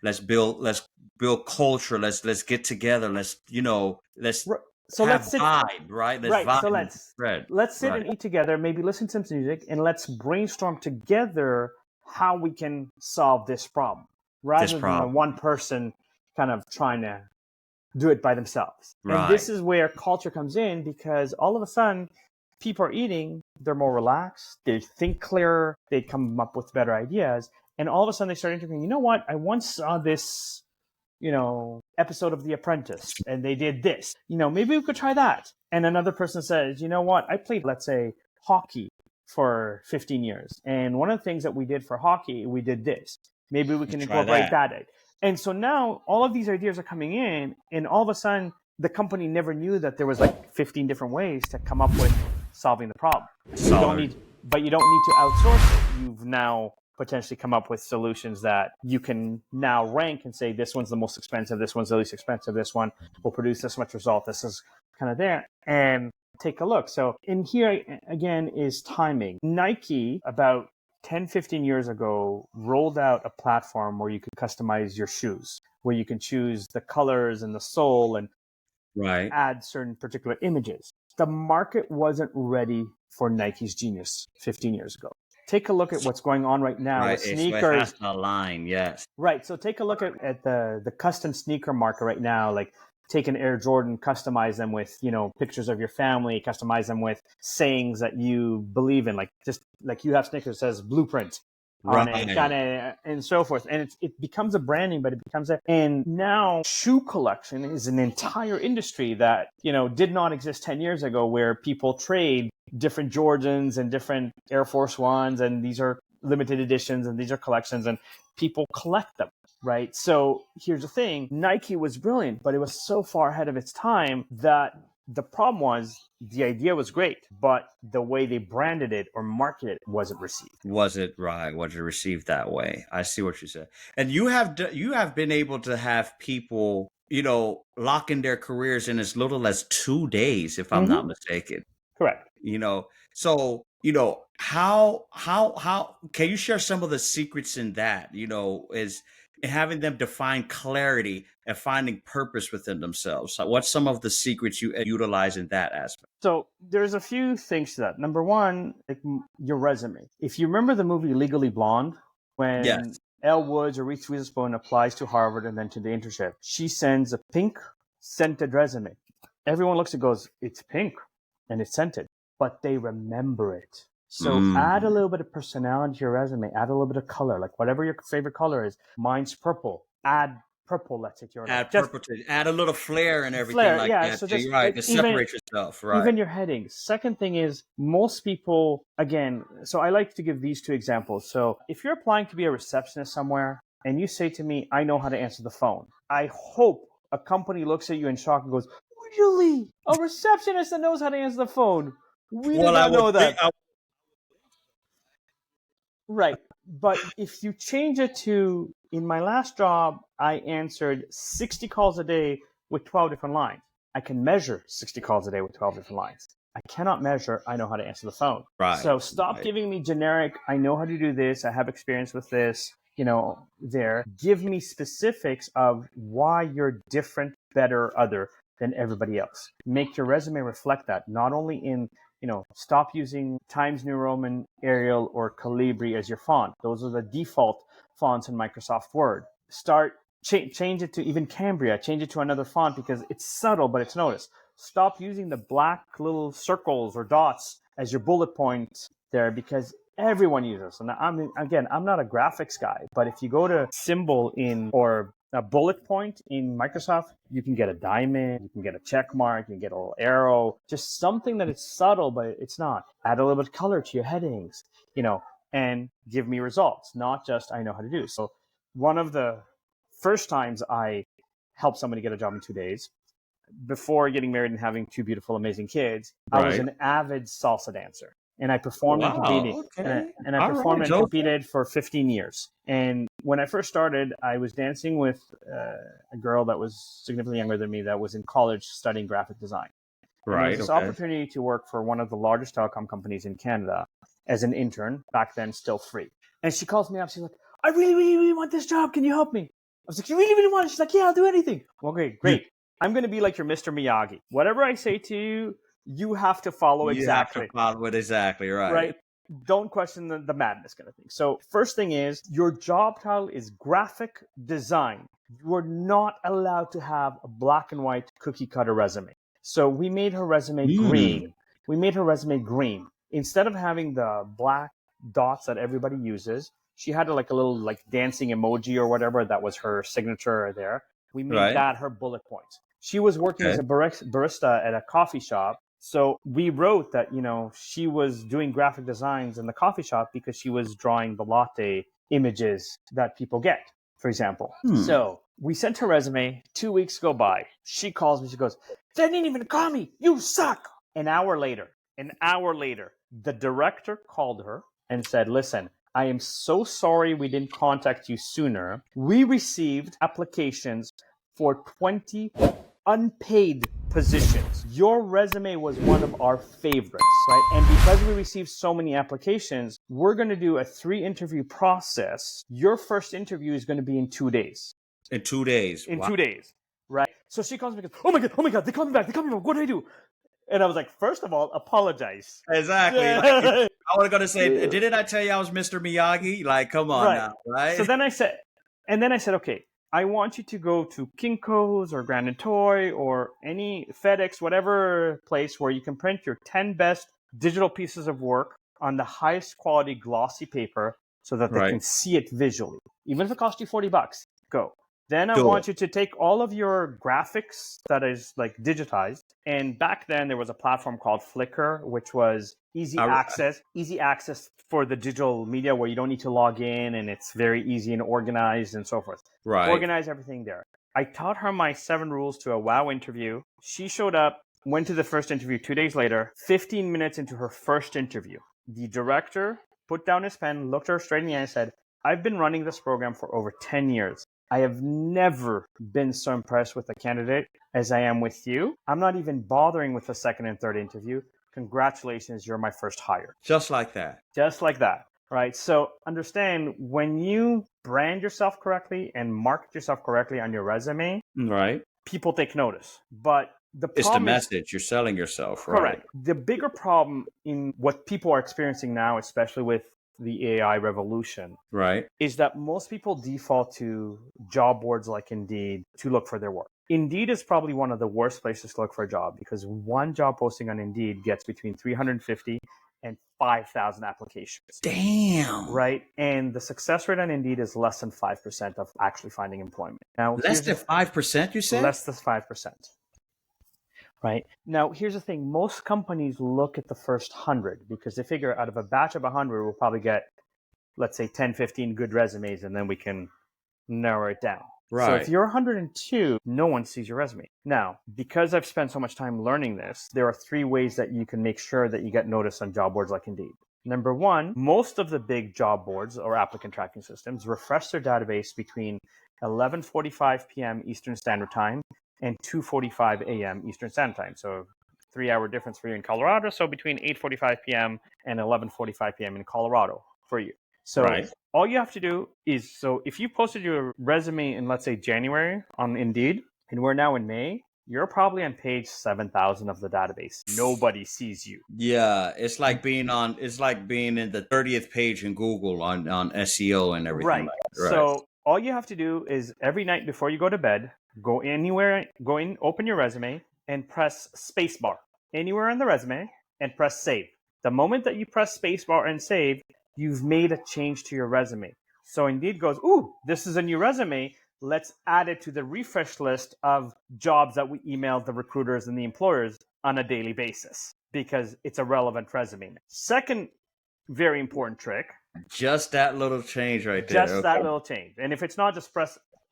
let's build culture. Let's get together. Let's vibe, right? Let's sit and eat together, maybe listen to some music, and let's brainstorm together how we can solve this problem rather than one person kind of trying to do it by themselves. And this is where culture comes in, because all of a sudden people are eating, they're more relaxed, they think clearer, they come up with better ideas. And all of a sudden they start interviewing, you know what? I once saw this, episode of The Apprentice and they did this. Maybe we could try that. And another person says, you know what? I played, let's say, hockey for 15 years. And one of the things that we did for hockey, we did this. Maybe we can Try incorporate that. that. And so now all of these ideas are coming in, and all of a sudden the company never knew that there was like 15 different ways to come up with solving the problem. You don't need to outsource it. You've now potentially come up with solutions that you can now rank and say, this one's the most expensive, this one's the least expensive, this one will produce this much result, this is kind of there. And take a look. So in here, again, is timing. Nike, about 10, 15 years ago, rolled out a platform where you could customize your shoes, where you can choose the colors and the sole and add certain particular images. The market wasn't ready for Nike's genius 15 years ago. Take a look at what's going on right now with sneakers. So it has to align, yes. Right. So take a look at the custom sneaker market right now. Like take an Air Jordan, customize them with, pictures of your family, customize them with sayings that you believe in. Like just like you have Snickers says blueprint on it, and so forth. And it becomes a branding, but it becomes and now shoe collection is an entire industry that, did not exist 10 years ago, where people trade different Jordans and different Air Force Ones, and these are limited editions and these are collections, and people collect them, right? So here's the thing. Nike was brilliant, but it was so far ahead of its time that the problem was the idea was great, but the way they branded it or marketed it wasn't received. Was it received that way? I see what you said. And you have been able to have people, lock in their careers in as little as 2 days, if I'm not mistaken. Correct. So, how can you share some of the secrets in that, is having them define clarity and finding purpose within themselves? So what's some of the secrets you utilize in that aspect? So there's a few things to that. Number one, your resume. If you remember the movie Legally Blonde, when Elle Woods or Reese Witherspoon applies to Harvard and then to the internship, she sends a pink scented resume. Everyone looks and goes, it's pink and it's scented, but they remember it. So add a little bit of personality to your resume, add a little bit of color, like whatever your favorite color is. Mine's purple. Add purple, let's say, to your add a little flair and everything that. So you're right, to separate yourself, right? Even your headings. Second thing is, most people, again, so I like to give these two examples. So if you're applying to be a receptionist somewhere and you say to me, I know how to answer the phone, I hope a company looks at you in shock and goes, really? A receptionist that knows how to answer the phone? We did not know that. Right. But if you change it to, in my last job, I answered 60 calls a day with 12 different lines. I can measure 60 calls a day with 12 different lines. I cannot measure, I know how to answer the phone. Right. So stop giving me generic, I know how to do this, I have experience with this, there. Give me specifics of why you're different, better, other than everybody else. Make your resume reflect that, not only in stop using Times New Roman, Arial, or Calibri as your font. Those are the default fonts in Microsoft Word. Start change it to even Cambria. Change it to another font because it's subtle, but it's noticed. Stop using the black little circles or dots as your bullet points there, because everyone uses them. And I'm not a graphics guy, but if you go to symbol or a bullet point in Microsoft, you can get a diamond, you can get a check mark, you can get a little arrow, just something that is subtle, but it's not. Add a little bit of color to your headings, and give me results, not just I know how to do. So one of the first times I helped somebody get a job in 2 days, before getting married and having two beautiful, amazing kids, I was an avid salsa dancer. And I performed and competed. Okay. And I performed and competed for 15 years. And when I first started, I was dancing with a girl that was significantly younger than me that was in college studying graphic design. Right. And this opportunity to work for one of the largest telecom companies in Canada as an intern, back then still free. And she calls me up. She's like, I really, really, really want this job. Can you help me? I was like, you really, really want it? She's like, yeah, I'll do anything. Okay, great. I'm going to be like your Mr. Miyagi. Whatever I say to you, you have to follow exactly. You have to follow it exactly, right. Right? Don't question the madness kind of thing. So first thing is, your job title is graphic design. You are not allowed to have a black and white cookie cutter resume. So we made her resume green. We made her resume green. Instead of having the black dots that everybody uses, she had a little dancing emoji or whatever that was her signature there. We made that her bullet points. She was working as a barista at a coffee shop, So we wrote that, she was doing graphic designs in the coffee shop because she was drawing the latte images that people get, for example. So we sent her resume. 2 weeks go by. She calls me. She goes, "They didn't even call me. You suck." An hour later, the director called her and said, "Listen, I am so sorry we didn't contact you sooner. We received applications for 20 unpaid positions. Your resume was one of our favorites, right? And because we received so many applications, we're going to do a 3-interview process. Your first interview is going to be in 2 days." In 2 days. In Wow. 2 days, right? So she calls me and goes, oh my God, they called me back. What do I do? And I was like, first of all, apologize. Exactly. Like, I was gonna say, didn't I tell you I was Mr. Miyagi? Like, come on now, right? So then I said, okay, I want you to go to Kinko's or Grand Toy or any FedEx, whatever place where you can print your 10 best digital pieces of work on the highest quality glossy paper so that they can see it visually. Even if it costs you $40, go. Then I want you to take all of your graphics that is like digitized. And back then there was a platform called Flickr, which was easy access for the digital media where you don't need to log in and it's very easy and organized and so forth. Right. Organize everything there. I taught her my 7 rules to a WOW interview. She showed up, went to the first interview 2 days later. 15 minutes into her first interview, the director put down his pen, looked her straight in the eye and said, "I've been running this program for over 10 years. I have never been so impressed with a candidate as I am with you. I'm not even bothering with the second and third interview. Congratulations, you're my first hire." Just like that. Just like that, right? So understand, when you brand yourself correctly and market yourself correctly on your resume, right, people take notice. But it's the message. You're selling yourself, right? Correct. The bigger problem in what people are experiencing now, especially with the AI revolution, right, is that most people default to job boards like Indeed to look for their work. Indeed is probably one of the worst places to look for a job because one job posting on Indeed gets between 350 and 5,000 applications. Damn. Right? And the success rate on Indeed is less than 5% of actually finding employment. Now, less than 5%, you said? Less than 5%. Right? Now, here's the thing. Most companies look at the first 100 because they figure out of a batch of 100, we'll probably get, let's say, 10, 15 good resumes, and then we can narrow it down. Right. So if you're 102, no one sees your resume. Now, because I've spent so much time learning this, there are 3 ways that you can make sure that you get noticed on job boards like Indeed. Number 1, most of the big job boards or applicant tracking systems refresh their database between 11:45 p.m. Eastern Standard Time and 2:45 a.m. Eastern Standard Time. So 3-hour difference for you in Colorado. So between 8:45 p.m. and 11:45 p.m. in Colorado for you. So all you have to do is, so if you posted your resume in, let's say, January on Indeed, and we're now in May, you're probably on page 7,000 of the database. Nobody sees you. Yeah, it's like being in the 30th page in Google on SEO and everything. Right. Like that. Right. So all you have to do is every night before you go to bed, go in, open your resume and press spacebar anywhere on the resume and press save. The moment that you press spacebar and save, you've made a change to your resume. So Indeed goes, ooh, this is a new resume. Let's add it to the refresh list of jobs that we emailed the recruiters and the employers on a daily basis because it's a relevant resume. Second very important trick. Just that little change right there. Just that little change. And if it's not, just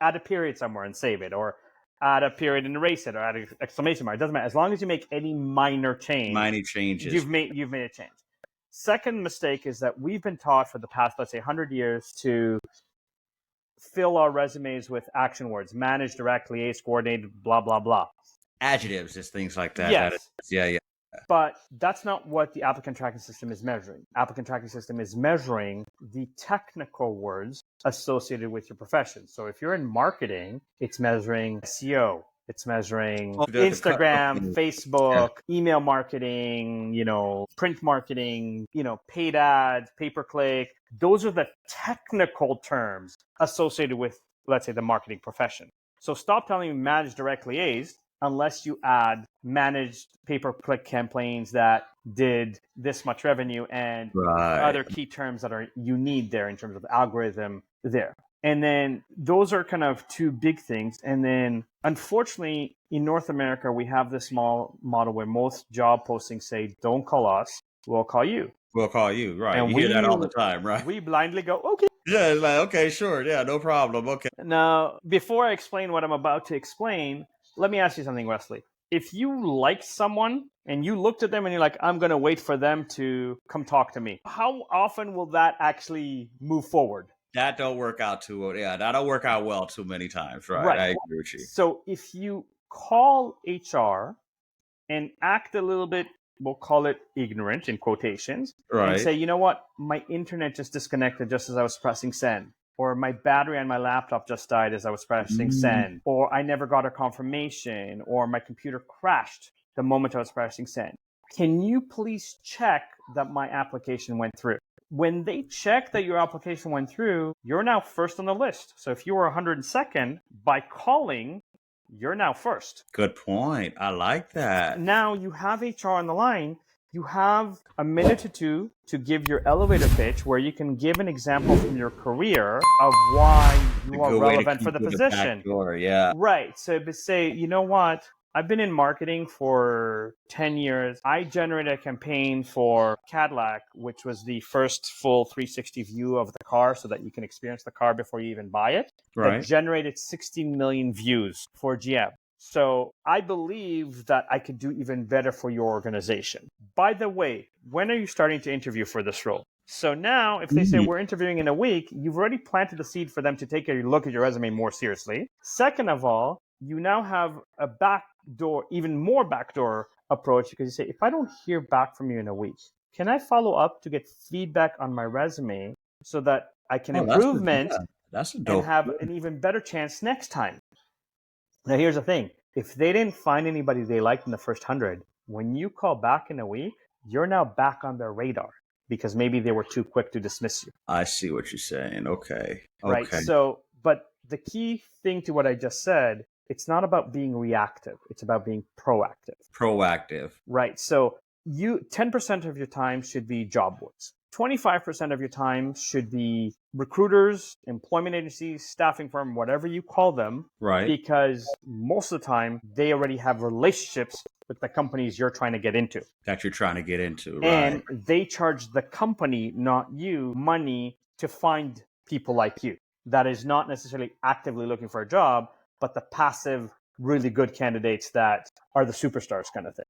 add a period somewhere and save it, or add a period and erase it, or add an exclamation mark. It doesn't matter. As long as you make any minor change. Minor changes. You've made a change. Second mistake is that we've been taught for the past, let's say, 100 years to fill our resumes with action words: manage, direct, liaise, coordinated, blah, blah, blah. Adjectives, just things like that. Yes. Yeah. But that's not what the applicant tracking system is measuring. Applicant tracking system is measuring the technical words associated with your profession. So if you're in marketing, it's measuring SEO. It's measuring Instagram, Facebook, email marketing, print marketing, paid ads, pay-per-click. Those are the technical terms associated with, let's say, the marketing profession. So stop telling me manage, direct, liaise unless you add managed pay-per-click campaigns that did this much revenue and other key terms that you need there in terms of algorithm there. And then those are kind of two big things. And then unfortunately, in North America, we have this small model where most job postings say, don't call us, we'll call you. We'll call you. Right. And you hear that all the time, right? We blindly go, okay. Yeah, it's like, okay, sure. Yeah, no problem. Okay. Now, before I explain what I'm about to explain, let me ask you something, Wesley. If you like someone and you looked at them and you're like, I'm going to wait for them to come talk to me, how often will that actually move forward? That don't work out too well. Yeah, that don't work out well too many times. Right. I agree with you. So if you call HR and act a little bit, we'll call it ignorant in quotations, and say, you know what, my internet just disconnected just as I was pressing send, or my battery on my laptop just died as I was pressing send, or I never got a confirmation, or my computer crashed the moment I was pressing send. Can you please check that my application went through? When they check that your application went through, you're now first on the list. So if you were 102nd, by calling, you're now first. Good point. I like that. Now you have HR on the line. You have a minute or two to give your elevator pitch where you can give an example from your career of why you are relevant for the position. Yeah. Right. So if it's say, you know what? I've been in marketing for 10 years. I generated a campaign for Cadillac, which was the first full 360 view of the car so that you can experience the car before you even buy it. That generated 60 million views for GM. So I believe that I could do even better for your organization. By the way, when are you starting to interview for this role? So now if they say we're interviewing in a week, you've already planted the seed for them to take a look at your resume more seriously. Second of all, you now have a backdoor, even more backdoor approach, because you say, if I don't hear back from you in a week, can I follow up to get feedback on my resume so that I can improvement and have an even better chance next time? Now, here's the thing. If they didn't find anybody they liked in the first 100, when you call back in a week, you're now back on their radar because maybe they were too quick to dismiss you. I see what you're saying. Okay. Right. So, but the key thing to what I just said, it's not about being reactive. It's about being proactive. Right. So 10% of your time should be job boards. 25% of your time should be recruiters, employment agencies, staffing firm, whatever you call them. Right. Because most of the time, they already have relationships with the companies you're trying to get into. That you're trying to get into, right. And they charge the company, not you, money to find people like you. That is not necessarily actively looking for a job, but the passive, really good candidates that are the superstars kind of thing.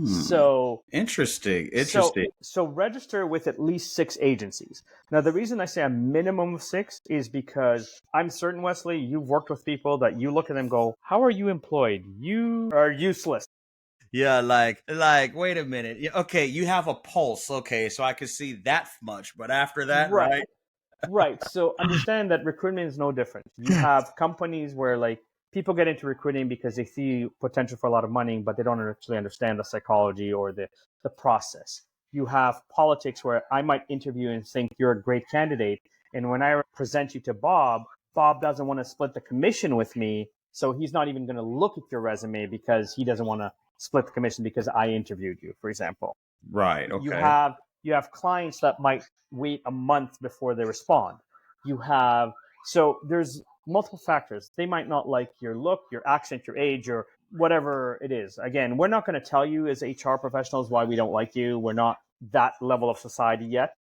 So interesting. So register with at least 6 agencies. Now, the reason I say a minimum of 6 is because I'm certain, Wesley, you've worked with people that you look at them and go, how are you employed? You are useless. Yeah, like, wait a minute. Okay, you have a pulse. Okay, so I can see that much. But after that, right? Right. So understand that recruitment is no different. You have companies where like people get into recruiting because they see potential for a lot of money, but they don't actually understand the psychology or the process. You have politics where I might interview and think you're a great candidate. And when I present you to Bob doesn't want to split the commission with me. So he's not even going to look at your resume because he doesn't want to split the commission because I interviewed you, for example. Right. Okay. You have clients that might wait a month before they respond. So there's multiple factors. They might not like your look, your accent, your age, or whatever it is. Again, we're not going to tell you as HR professionals why we don't like you. We're not that level of society yet.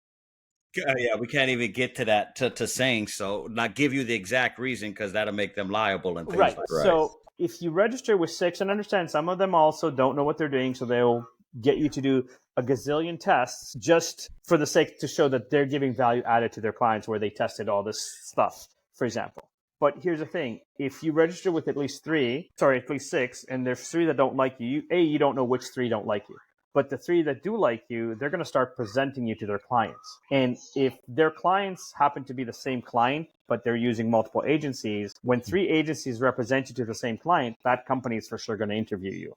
Yeah, we can't even get to that, to saying so, not give you the exact reason because that'll make them liable and things like that. So if you register with 6, and understand some of them also don't know what they're doing, so they'll get you to do a gazillion tests just for the sake to show that they're giving value added to their clients where they tested all this stuff, for example. But here's the thing. If you register with at least 6, and there's 3 that don't like you, you don't know which 3 don't like you. But the 3 that do like you, they're going to start presenting you to their clients. And if their clients happen to be the same client, but they're using multiple agencies, when 3 agencies represent you to the same client, that company is for sure going to interview you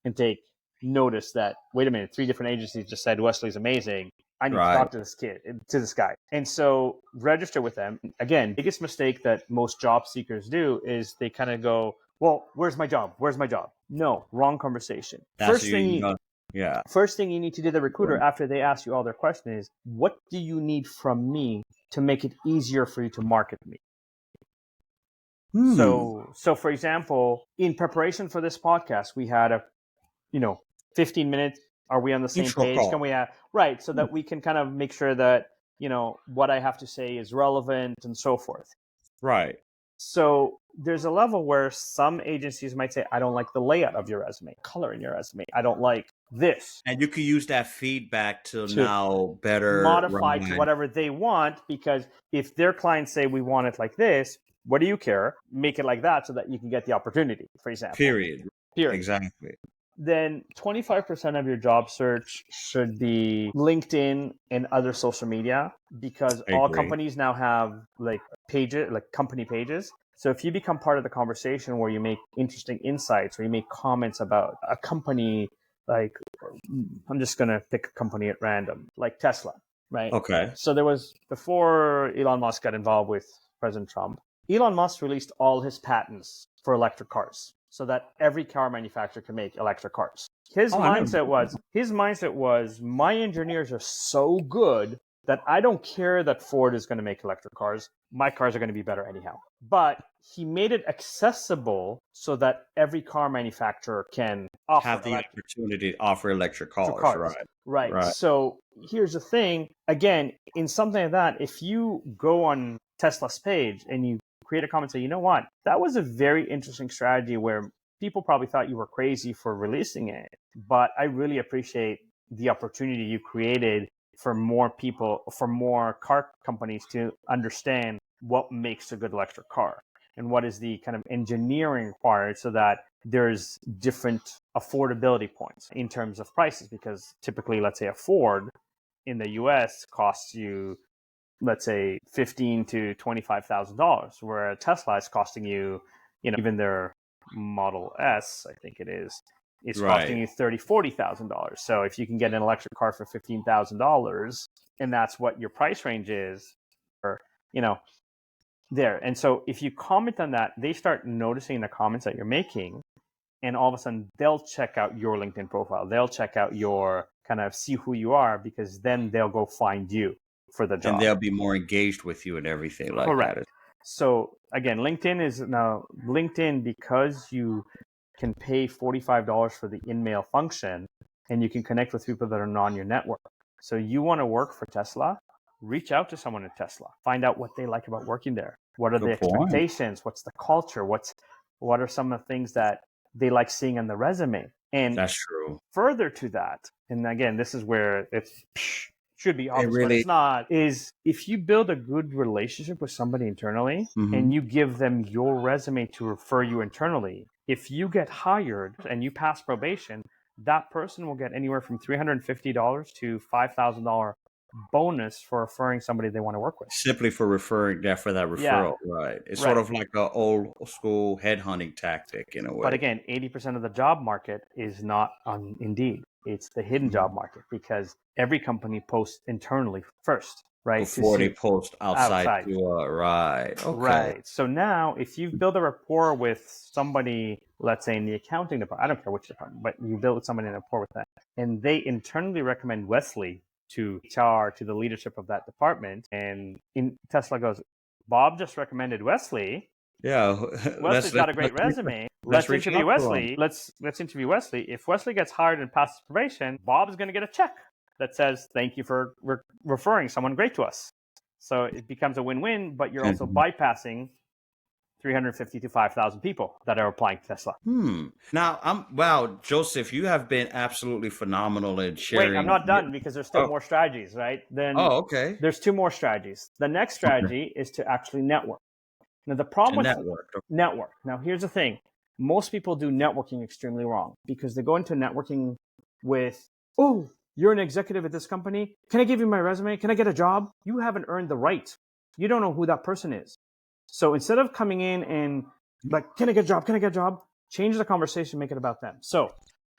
and take notice that, wait a minute, 3 different agencies just said Wesley's amazing. I need to talk to this guy. And so register with them. Again, biggest mistake that most job seekers do is they kind of go, well, where's my job? No, wrong conversation. First thing you need to do, the recruiter, after they ask you all their questions, is what do you need from me to make it easier for you to market me. So for example, in preparation for this podcast, we had a 15 minutes. Are we on the same Intro page? call. Can we right, so that we can kind of make sure that what I have to say is relevant and so forth. Right. So there's a level where some agencies might say, I don't like the layout of your resume, color in your resume. I don't like this. And you can use that feedback to now better modify to whatever they want, because if their clients say we want it like this, what do you care? Make it like that so that you can get the opportunity, for example. Period. Exactly. Then 25% of your job search should be LinkedIn and other social media, because all companies now have like pages, like company pages. So if you become part of the conversation where you make interesting insights or you make comments about a company, like I'm just going to pick a company at random, like Tesla, right? Okay. So there was, before Elon Musk got involved with President Trump, Elon Musk released all his patents for electric cars so that every car manufacturer can make electric cars. His mindset was, my engineers are so good that I don't care that Ford is going to make electric cars. My cars are going to be better anyhow. But he made it accessible so that every car manufacturer can have the opportunity to offer electric cars. Right. So here's the thing. Again, in something like that, if you go on Tesla's page and you create a comment and say, you know what, that was a very interesting strategy where people probably thought you were crazy for releasing it, but I really appreciate the opportunity you created for more people, for more car companies to understand what makes a good electric car and what is the kind of engineering required so that there's different affordability points in terms of prices. Because typically, let's say a Ford in the US costs you, let's say, $15,000 to $25,000, where a Tesla is costing you, even their Model S, I think it is costing you $30,000, $40,000. So if you can get an electric car for $15,000, and that's what your price range is, or there. And so if you comment on that, they start noticing the comments that you're making, and all of a sudden they'll check out your LinkedIn profile. They'll check out your kind of see who you are, because then they'll go find you for the job. And they'll be more engaged with you and everything like Correct. that. So again, LinkedIn, because you can pay $45 for the in-mail function, and you can connect with people that are not on your network. So you want to work for Tesla, reach out to someone at Tesla, find out what they like about working there. What are the expectations? What's the culture? What are some of the things that they like seeing on the resume? And that's true. Further to that, and again, this is where it should be obvious, but it's not, is if you build a good relationship with somebody internally, and you give them your resume to refer you internally, if you get hired and you pass probation, that person will get anywhere from $350 to $5,000 bonus for referring somebody they want to work with. Simply for referring that for that referral, right? It's sort of like an old school headhunting tactic in a way. But again, 80% of the job market is not on Indeed. It's the hidden job market, because every company posts internally first, right? Before they post outside. Right. Okay. Right. So now if you've built a rapport with somebody, let's say in the accounting department, I don't care which department, but you build somebody in a rapport with that, and they internally recommend Wesley to HR, to the leadership of that department, and Tesla goes, Bob just recommended Wesley. Yeah, Wesley's got a great resume. Let's interview Wesley. Let's interview Wesley. If Wesley gets hired and passes probation, Bob is going to get a check that says, thank you for referring someone great to us. So it becomes a win-win, but you're also bypassing 350 to 5,000 people that are applying to Tesla. Now, Joseph, you have been absolutely phenomenal in sharing. Wait, I'm not done, because there's still more strategies, right? Okay. There's 2 more strategies. The next strategy is to actually network. Now, the problem with network. Now, here's the thing. Most people do networking extremely wrong, because they go into networking with, oh, you're an executive at this company. Can I give you my resume? Can I get a job? You haven't earned the right. You don't know who that person is. So instead of coming in and like, can I get a job? Can I get a job? Change the conversation, make it about them. So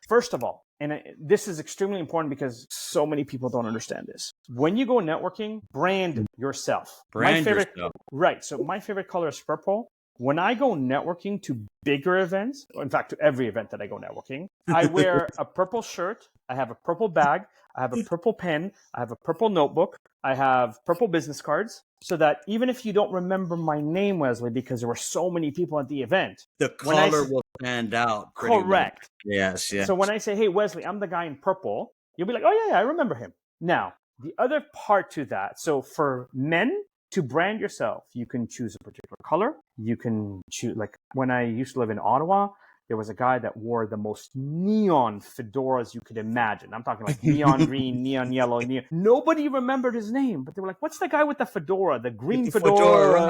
first of all, and this is extremely important because so many people don't understand this. When you go networking, brand yourself. Yourself. Right. So my favorite color is purple. When I go networking to bigger events, in fact, to every event that I go networking, I wear a purple shirt. I have a purple bag. I have a purple pen. I have a purple notebook. I have purple business cards so that even if you don't remember my name, Wesley, because there were so many people at the event, The color will stand out. Correct. Much. Yes, yes. So when I say, hey, Wesley, I'm the guy in purple, you'll be like, oh, yeah, I remember him. Now, the other part to that, so for men to brand yourself, you can choose a particular color. You can choose, like when I used to live in Ottawa, there was a guy that wore the most neon fedoras you could imagine. I'm talking like neon green, neon yellow, neon. Nobody remembered his name, but they were like, what's the guy with the fedora, the green fedora?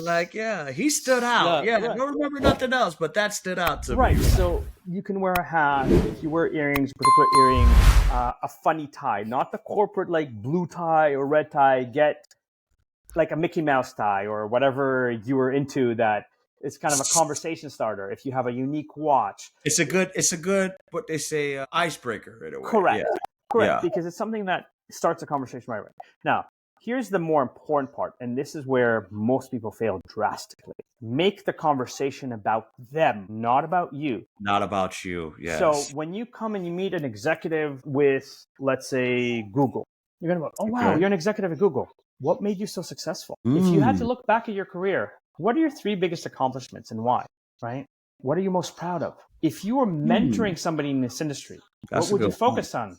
Right. Yeah, he stood out. I don't remember nothing else, but that stood out to me. Right, so you can wear a hat, if you wear earrings, particular earrings, a funny tie, not the corporate like blue tie or red tie, get like a Mickey Mouse tie or whatever you were into that. It's kind of a conversation starter. If you have a unique watch, it's a good what they say icebreaker in a way. Correct, because it's something that starts a conversation right away. Now, here's the more important part, and this is where most people fail drastically. Make the conversation about them, not about you. Not about you. Yes. So when you come and you meet an executive with, let's say, Google, you're gonna go, oh wow, you're an executive at Google. What made you so successful? If you had to look back at your career, what are your 3 biggest accomplishments and why, right? What are you most proud of? If you were mentoring somebody in this industry, what would you focus on,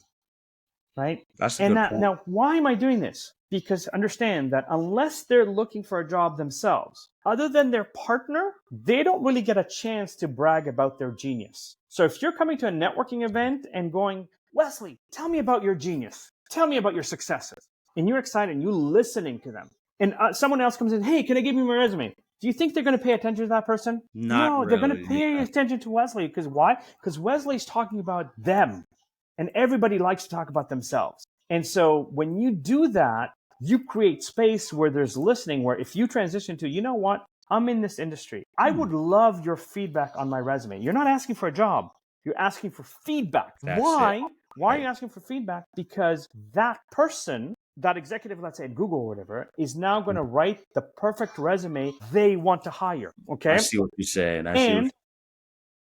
right? Now, why am I doing this? Because understand that unless they're looking for a job themselves, other than their partner, they don't really get a chance to brag about their genius. So if you're coming to a networking event and going, Wesley, tell me about your genius. Tell me about your successes. And you're excited and you're listening to them. And someone else comes in, hey, can I give you my resume? Do you think they're going to pay attention to that person? No, they're going to pay attention to Wesley. Because why? Because Wesley's talking about them. And everybody likes to talk about themselves. And so when you do that, you create space where there's listening, where if you transition to, you know what, I'm in this industry. I would love your feedback on my resume. You're not asking for a job. You're asking for feedback. Why? Why are you asking for feedback? Because that person, that executive, let's say at Google or whatever, is now going to write the perfect resume they want to hire. Okay? I see what you're saying.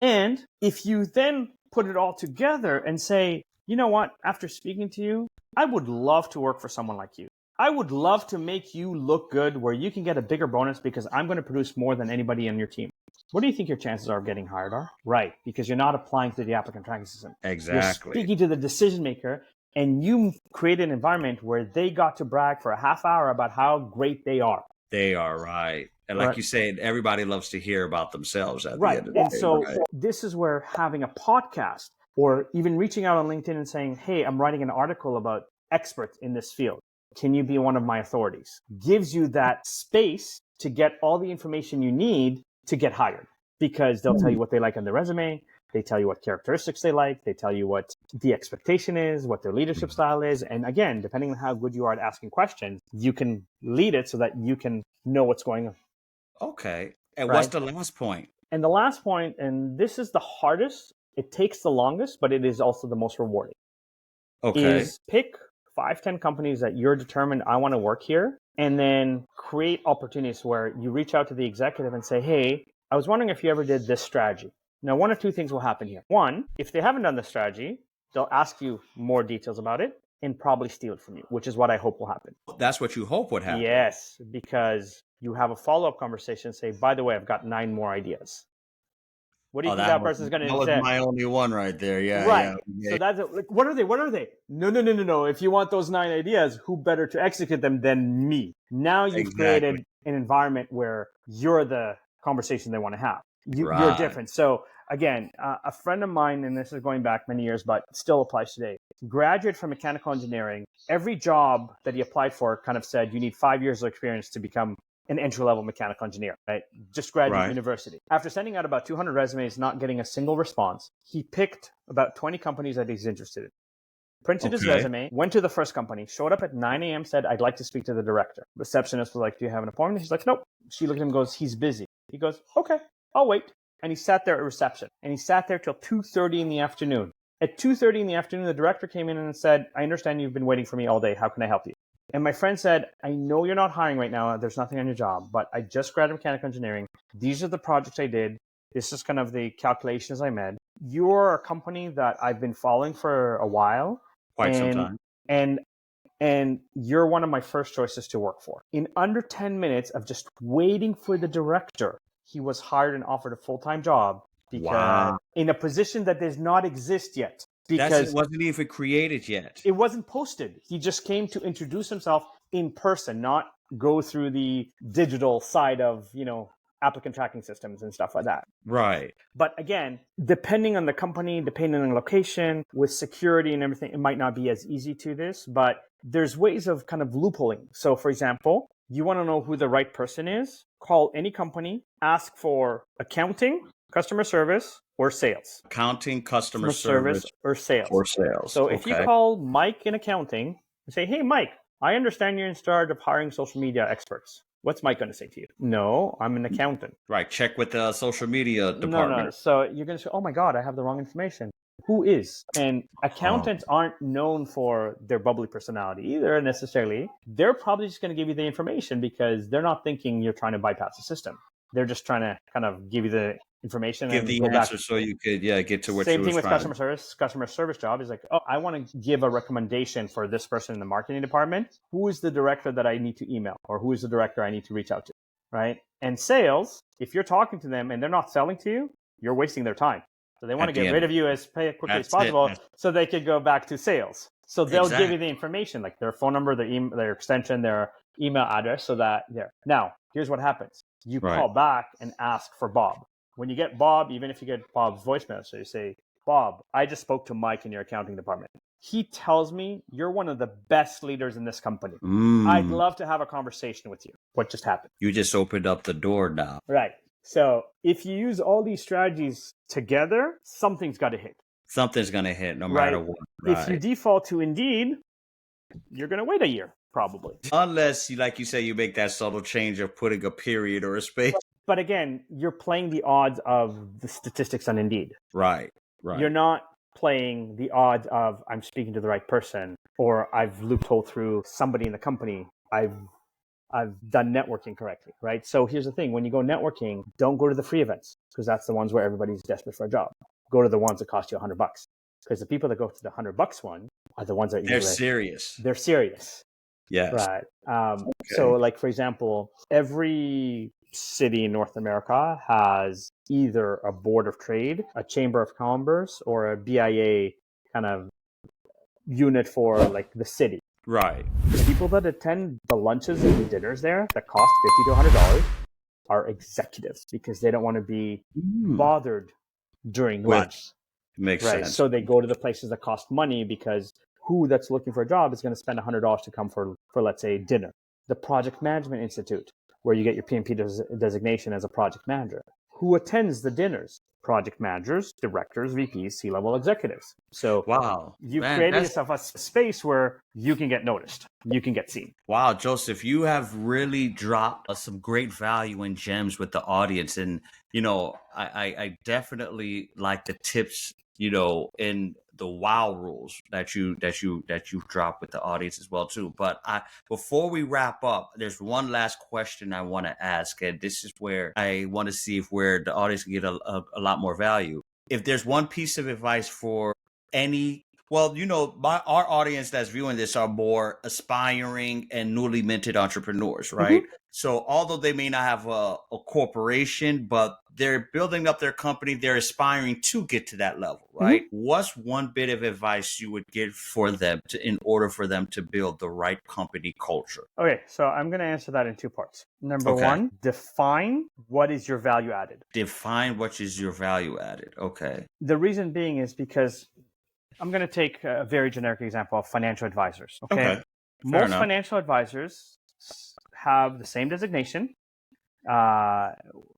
And if you then put it all together and say, you know what, after speaking to you, I would love to work for someone like you. I would love to make you look good where you can get a bigger bonus because I'm going to produce more than anybody on your team. What do you think your chances are of getting hired are? Right, because you're not applying to the applicant tracking system. Exactly. You're speaking to the decision maker, and you create an environment where they got to brag for a half hour about how great they are. They are, right. And like you said, everybody loves to hear about themselves at the end of the day. And so this is where having a podcast or even reaching out on LinkedIn and saying, hey, I'm writing an article about experts in this field. Can you be one of my authorities? Gives you that space to get all the information you need to get hired, because they'll tell you what they like on their resume. They tell you what characteristics they like. They tell you what the expectation is, what their leadership style is. And again, depending on how good you are at asking questions, you can lead it so that you can know what's going on. Okay. And what's the last point? And the last point, and this is the hardest, it takes the longest, but it is also the most rewarding. Okay. Is pick 5-10 companies that you're determined, I want to work here, and then create opportunities where you reach out to the executive and say, hey, I was wondering if you ever did this strategy. Now, 1 or 2 things will happen here. 1, if they haven't done the strategy, they'll ask you more details about it and probably steal it from you, which is what I hope will happen. That's what you hope would happen. Yes, because you have a follow-up conversation and say, by the way, I've got 9 more ideas. What do you think that person's going to say? That was my only one right there. Yeah. Right. Yeah. So that's like, what are they? What are they? No. If you want those 9 ideas, who better to execute them than me? Now you've created an environment where you're the conversation they want to have. You're different. So again, a friend of mine, and this is going back many years, but still applies today, graduate from mechanical engineering. Every job that he applied for kind of said, you need 5 years of experience to become an entry-level mechanical engineer, right? Just graduate university. After sending out about 200 resumes, not getting a single response, he picked about 20 companies that he's interested in. Printed his resume, went to the first company, showed up at 9 a.m., said, I'd like to speak to the director. Receptionist was like, do you have an appointment? He's like, nope. She looked at him and goes, he's busy. He goes, okay, I'll wait. And he sat there at reception. And he sat there till 2:30 in the afternoon. At 2:30 in the afternoon, the director came in and said, I understand you've been waiting for me all day. How can I help you? And my friend said, I know you're not hiring right now. There's nothing on your job, but I just graduated mechanical engineering. These are the projects I did. This is kind of the calculations I made. You're a company that I've been following for a while. Quite some time. And and you're one of my first choices to work for. In under 10 minutes of just waiting for the director, he was hired and offered a full-time job because in a position that does not exist yet. Because it wasn't even created yet. It wasn't posted. He just came to introduce himself in person, not go through the digital side of, applicant tracking systems and stuff like that. Right. But again, depending on the company, depending on the location, with security and everything, it might not be as easy to this, but there's ways of kind of loopholing. So for example, you want to know who the right person is, call any company, ask for accounting, customer service, or sales. Accounting, customer service, or sales. Or sales. So if you call Mike in accounting and say, hey, Mike, I understand you're in charge of hiring social media experts. What's Mike going to say to you? No, I'm an accountant. Right. Check with the social media department. No. So you're going to say, oh my God, I have the wrong information. Who is? And accountants aren't known for their bubbly personality either necessarily. They're probably just going to give you the information because they're not thinking you're trying to bypass the system. They're just trying to kind of give you the information. Give the answer so you could, get to what you were Same thing with customer service. Customer service job is like, oh, I want to give a recommendation for this person in the marketing department. Who is the director that I need to email, or who is the director I need to reach out to, right? And sales, if you're talking to them and they're not selling to you, you're wasting their time. So they want to get rid of you as quickly as possible so they could go back to sales. So they'll give you the information, like their phone number, their extension, their email address, so that there. Now, here's what happens. You call back and ask for Bob. When you get Bob, even if you get Bob's voicemail, so you say, Bob, I just spoke to Mike in your accounting department. He tells me you're one of the best leaders in this company. I'd love to have a conversation with you. What just happened? You just opened up the door now. Right. So if you use all these strategies together, something's got to hit. Something's going to hit no matter what. Right. If you default to Indeed, you're going to wait a year, probably. Unless, like you say, you make that subtle change of putting a period or a space. But again, you're playing the odds of the statistics on Indeed. Right. You're not playing the odds of I'm speaking to the right person, or I've loopholed through somebody in the company. I've done networking correctly, right? So here's the thing. When you go networking, don't go to the free events because that's the ones where everybody's desperate for a job. Go to the ones that cost you $100 because the people that go to the $100 one are the ones that they're serious. They're serious. Yes. Right. So like, for example, every city in North America has either a board of trade, a chamber of commerce, or a BIA kind of unit for like the city. Right. The people that attend the lunches and the dinners there that cost $50 to $100 are executives because they don't want to be bothered during lunch. Makes sense. So they go to the places that cost money because who that's looking for a job is going to spend $100 to come for let's say dinner. The Project Management Institute, where you get your PMP designation as a project manager. Who attends the dinners? Project managers, directors, VPs, C-level executives. So you've created yourself a space where you can get noticed. You can get seen. Wow, Joseph, you have really dropped some great value and gems with the audience. And, I definitely like the tips, in the wow rules that you've dropped with the audience as well too. But before we wrap up, there's one last question I want to ask, and this is where I want to see where the audience can get a lot more value. If there's one piece of advice for any, our audience that's viewing this are more aspiring and newly minted entrepreneurs, right? Mm-hmm. So although they may not have a corporation, but they're building up their company, they're aspiring to get to that level, right? Mm-hmm. What's one bit of advice you would give for them in order for them to build the right company culture? Okay, so I'm going to answer that in two parts. Number one, define what is your value added. Define what is your value added. Okay. The reason being is because I'm going to take a very generic example of financial advisors. Okay. Most financial advisors have the same designation,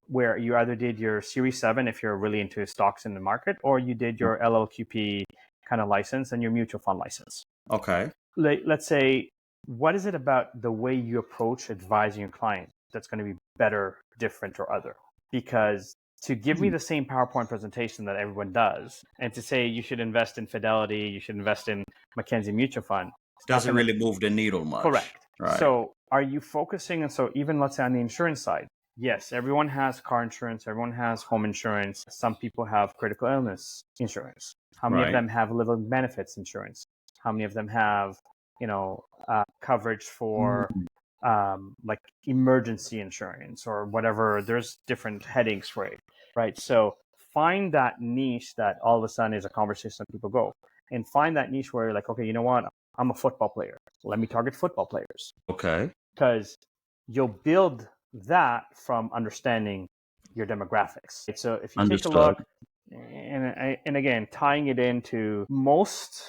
where you either did your Series 7 if you're really into stocks in the market, or you did your LLQP kind of license and your mutual fund license. Okay. Let's say, what is it about the way you approach advising your client that's going to be better, different, or other? Because to give me the same PowerPoint presentation that everyone does, and to say you should invest in Fidelity, you should invest in Mackenzie Mutual Fund, doesn't really move the needle much. Correct. Right. So are you focusing? And so even let's say on the insurance side, yes, everyone has car insurance, everyone has home insurance. Some people have critical illness insurance. How many of them have living benefits insurance? How many of them have coverage for like emergency insurance or whatever. There's different headings for it, right? So find that niche that all of a sudden is a conversation that people go, and find that niche where you're like, okay, you know what? I'm a football player. Let me target football players. Okay. Because you'll build that from understanding your demographics. So if you take a look, and again, tying it into most,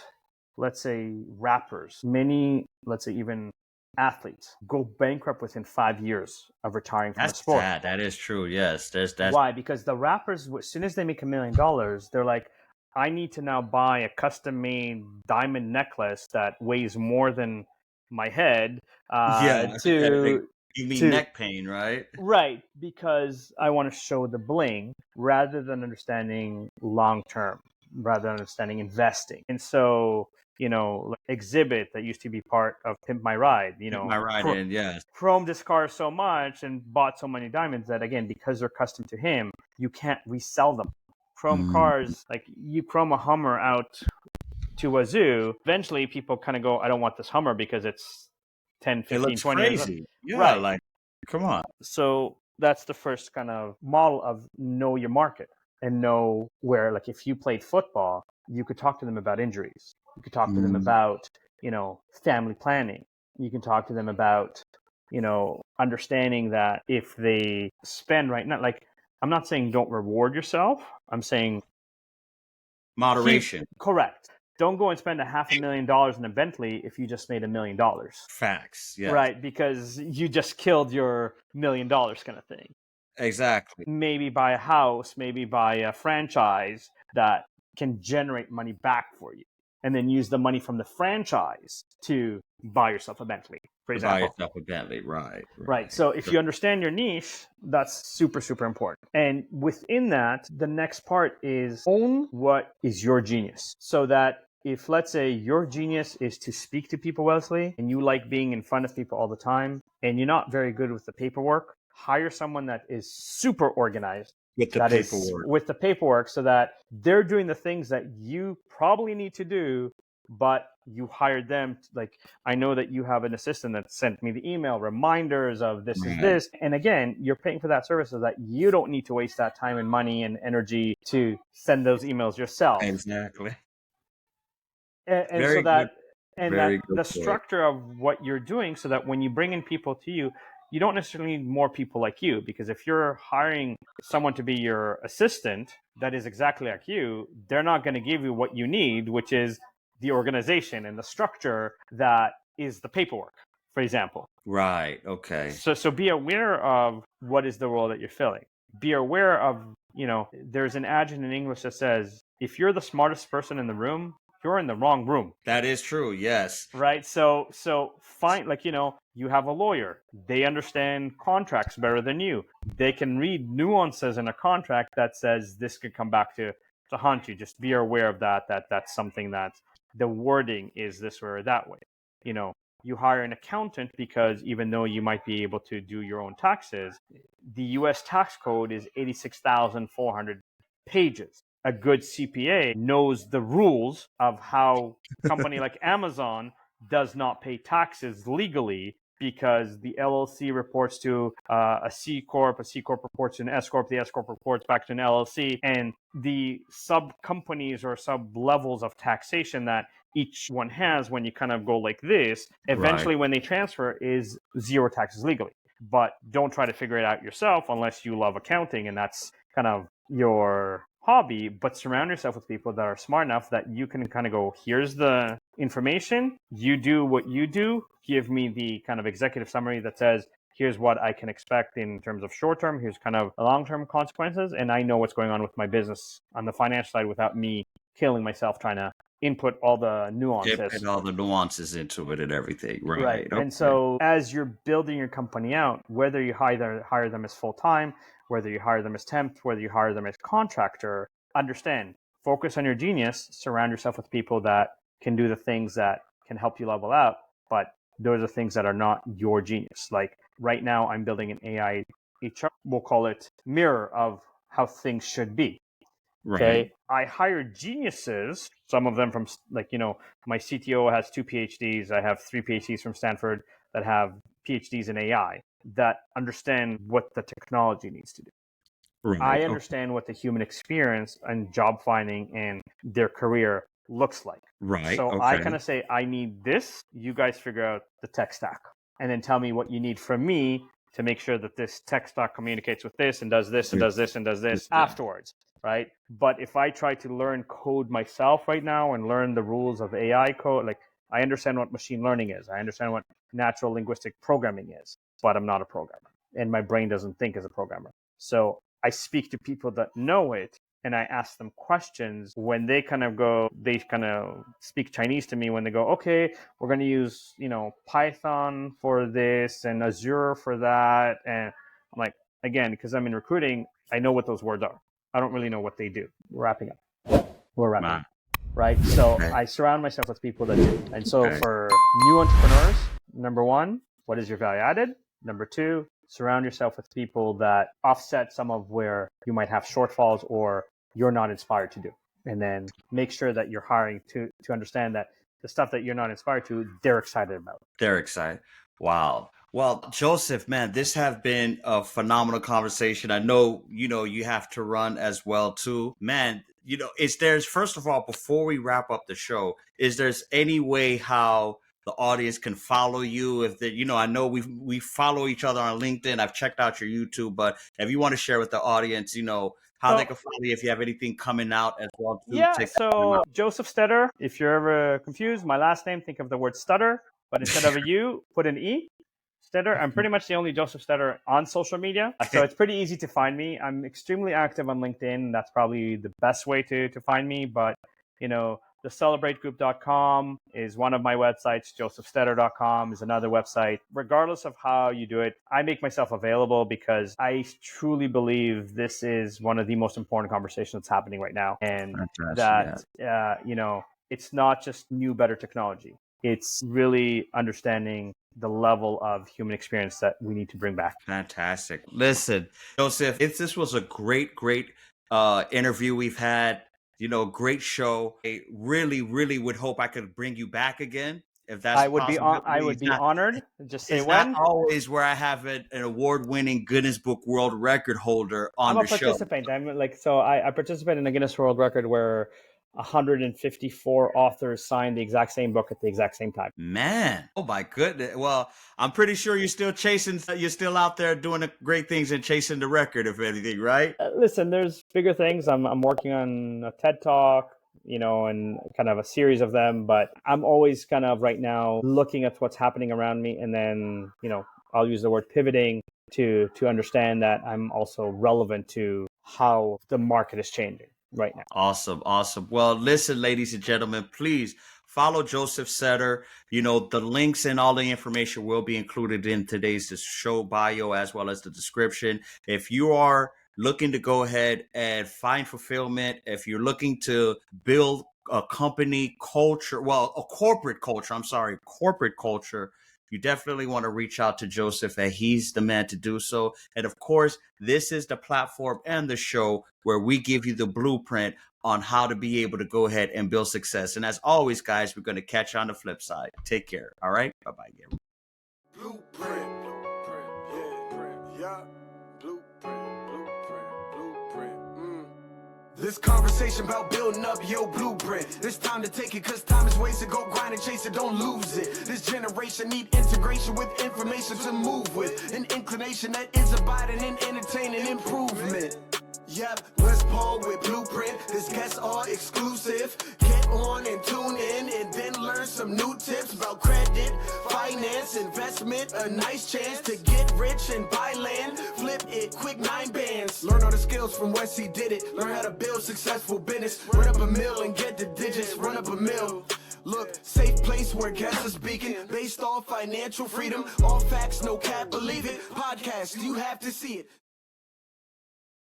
let's say, rappers, many, let's say, even athletes go bankrupt within 5 years of retiring from a sport. Sad. That is true. Yes. That's Why? Because the rappers, as soon as they make $1 million, they're like, I need to now buy a custom-made diamond necklace that weighs more than my head. You mean neck pain, right? Right, because I want to show the bling rather than understanding long-term, rather than understanding investing. And so, like Exhibit that used to be part of Pimp My Ride, yes. chromed his car so much and bought so many diamonds that, again, because they're custom to him, you can't resell them. Chrome cars, like you chrome a Hummer out to a zoo, eventually people kind of go, I don't want this Hummer because it's 10, 15, It looks 20 crazy. years. Yeah, Right. like, come on. So that's the first kind of model of know your market and know where, like if you played football, you could talk to them about injuries. You could talk to them about, family planning. You can talk to them about, understanding that if they spend right now, like I'm not saying don't reward yourself. I'm saying Moderation. Correct. Don't go and spend $500,000 in a Bentley if you just made $1 million. Facts. Yeah. Right, because you just killed your $1 million kind of thing. Exactly. Maybe buy a house, maybe buy a franchise that can generate money back for you, and then use the money from the franchise to buy yourself a Bentley, for example. Buy yourself a Bentley, right. Right. So if you understand your niche, that's super, super important. And within that, the next part is own what is your genius. So that if, let's say, your genius is to speak to people, Wesley, and you like being in front of people all the time, and you're not very good with the paperwork, hire someone that is super organized. With the paperwork. So that they're doing the things that you probably need to do, but you hired them. Like, I know that you have an assistant that sent me the email reminders of this is this. And again, you're paying for that service so that you don't need to waste that time and money and energy to send those emails yourself. Exactly. The structure of what you're doing, so that when you bring in people to you, you don't necessarily need more people like you, because if you're hiring someone to be your assistant that is exactly like you, they're not going to give you what you need, which is the organization and the structure that is the paperwork, for example. Right. Okay. So be aware of what is the role that you're filling. Be aware of, there's an adage in English that says, if you're the smartest person in the room, you're in the wrong room. That is true. Yes. Right. So find, you have a lawyer. They understand contracts better than you. They can read nuances in a contract that says this could come back to haunt you. Just be aware of that that's something that the wording is this way or that way. You hire an accountant because even though you might be able to do your own taxes, the U.S. tax code is 86,400 pages. A good CPA knows the rules of how a company like Amazon does not pay taxes legally, because the LLC reports to a C Corp reports to an S Corp, the S Corp reports back to an LLC, and the sub-companies or sub-levels of taxation that each one has when you kind of go like this, eventually when they transfer is zero taxes legally. But don't try to figure it out yourself unless you love accounting and that's kind of your hobby, but surround yourself with people that are smart enough that you can kind of go, here's the information, you do what you do, give me the kind of executive summary that says, here's what I can expect in terms of short term, here's kind of long-term consequences, and I know what's going on with my business on the financial side without me killing myself trying to input all the nuances. And all the nuances into it and everything. Right. Okay. And so as you're building your company out, whether you hire them as full-time, whether you hire them as temp, whether you hire them as contractor, understand, focus on your genius, surround yourself with people that can do the things that can help you level out, but those are things that are not your genius. Like right now, I'm building an AI HR, we'll call it mirror of how things should be. Right. Okay. I hire geniuses Some of them from, like, my CTO has 2 PhDs. I have 3 PhDs from Stanford that have PhDs in AI that understand what the technology needs to do. Right. I understand what the human experience and job finding and their career looks like. Right. So Okay. I kind of say, I need this. You guys figure out the tech stack and then tell me what you need from me to make sure that this tech stack communicates with this and does this and does this and does this afterwards. Right. But if I try to learn code myself right now and learn the rules of AI code, like, I understand what machine learning is. I understand what natural linguistic programming is, but I'm not a programmer and my brain doesn't think as a programmer. So I speak to people that know it and I ask them questions when they kind of speak Chinese to me when they go, okay, we're going to use, Python for this and Azure for that. And I'm like, again, because I'm in recruiting, I know what those words are. I don't really know what they do. We're wrapping up. Right? So I surround myself with people that do. And so for new entrepreneurs, number 1, what is your value added? Number 2, surround yourself with people that offset some of where you might have shortfalls or you're not inspired to do. And then make sure that you're hiring to understand that the stuff that you're not inspired to, they're excited about. They're excited. Wow. Well, Joseph, man, this have been a phenomenal conversation. I know, you have to run as well too. Man, first of all, before we wrap up the show, is there's any way how the audience can follow you? If they, I know we follow each other on LinkedIn. I've checked out your YouTube, but if you want to share with the audience, how they can follow you, if you have anything coming out as well too. Yeah, so Josef Stetter, if you're ever confused, my last name, think of the word stutter, but instead of a U, put an E. Stetter. I'm pretty much the only Josef Stetter on social media, so it's pretty easy to find me. I'm extremely active on LinkedIn. That's probably the best way to find me, but, the celebrategroup.com is one of my websites. josefstetter.com is another website. Regardless of how you do it, I make myself available because I truly believe this is one of the most important conversations that's happening right now. And it's not just new, better technology. It's really understanding the level of human experience that we need to bring back. Fantastic. Listen, Joseph, this was a great interview we've had. Great show. I really, really would hope I could bring you back again. If that's possible. I would be honored. Just say it's when. Not always where I have an award-winning Guinness Book World Record holder on the show. I'm a participant. I participate in a Guinness World Record where 154 authors signed the exact same book at the exact same time. Man, oh my goodness. Well, I'm pretty sure you're still out there doing great things and chasing the record, if anything, right? Listen, there's bigger things. I'm working on a TED Talk, and kind of a series of them, but I'm always kind of right now looking at what's happening around me. And then, I'll use the word pivoting to understand that I'm also relevant to how the market is changing right now. Awesome. Well, listen, ladies and gentlemen, please follow Josef Stetter. The links and all the information will be included in today's show bio as well as the description. If you are looking to go ahead and find fulfillment, if you're looking to build a company culture, corporate culture, you definitely want to reach out to Joseph, and he's the man to do so. And of course, this is the platform and the show where we give you the blueprint on how to be able to go ahead and build success. And as always, guys, we're going to catch you on the flip side. Take care. All right. Bye-bye. Blueprint. Yeah. This conversation about building up your blueprint. It's time to take it, cause time is wasted. Go grind and chase it, don't lose it. This generation need integration with information to move with. An inclination that is abiding in entertaining improvement. Yep, Wesley Paul with Blueprint. This guests are exclusive. Get on and tune in and then learn some new tips about credit, finance, investment. A nice chance to get rich and buy land. Flip it, quick 9 bands. Learn all the skills from Wesley did it. Learn how to build successful business. Run up a mill and get the digits. Run up a mill. Look, safe place where guests are speaking. Based on financial freedom. All facts, no cap, believe it. Podcast, you have to see it.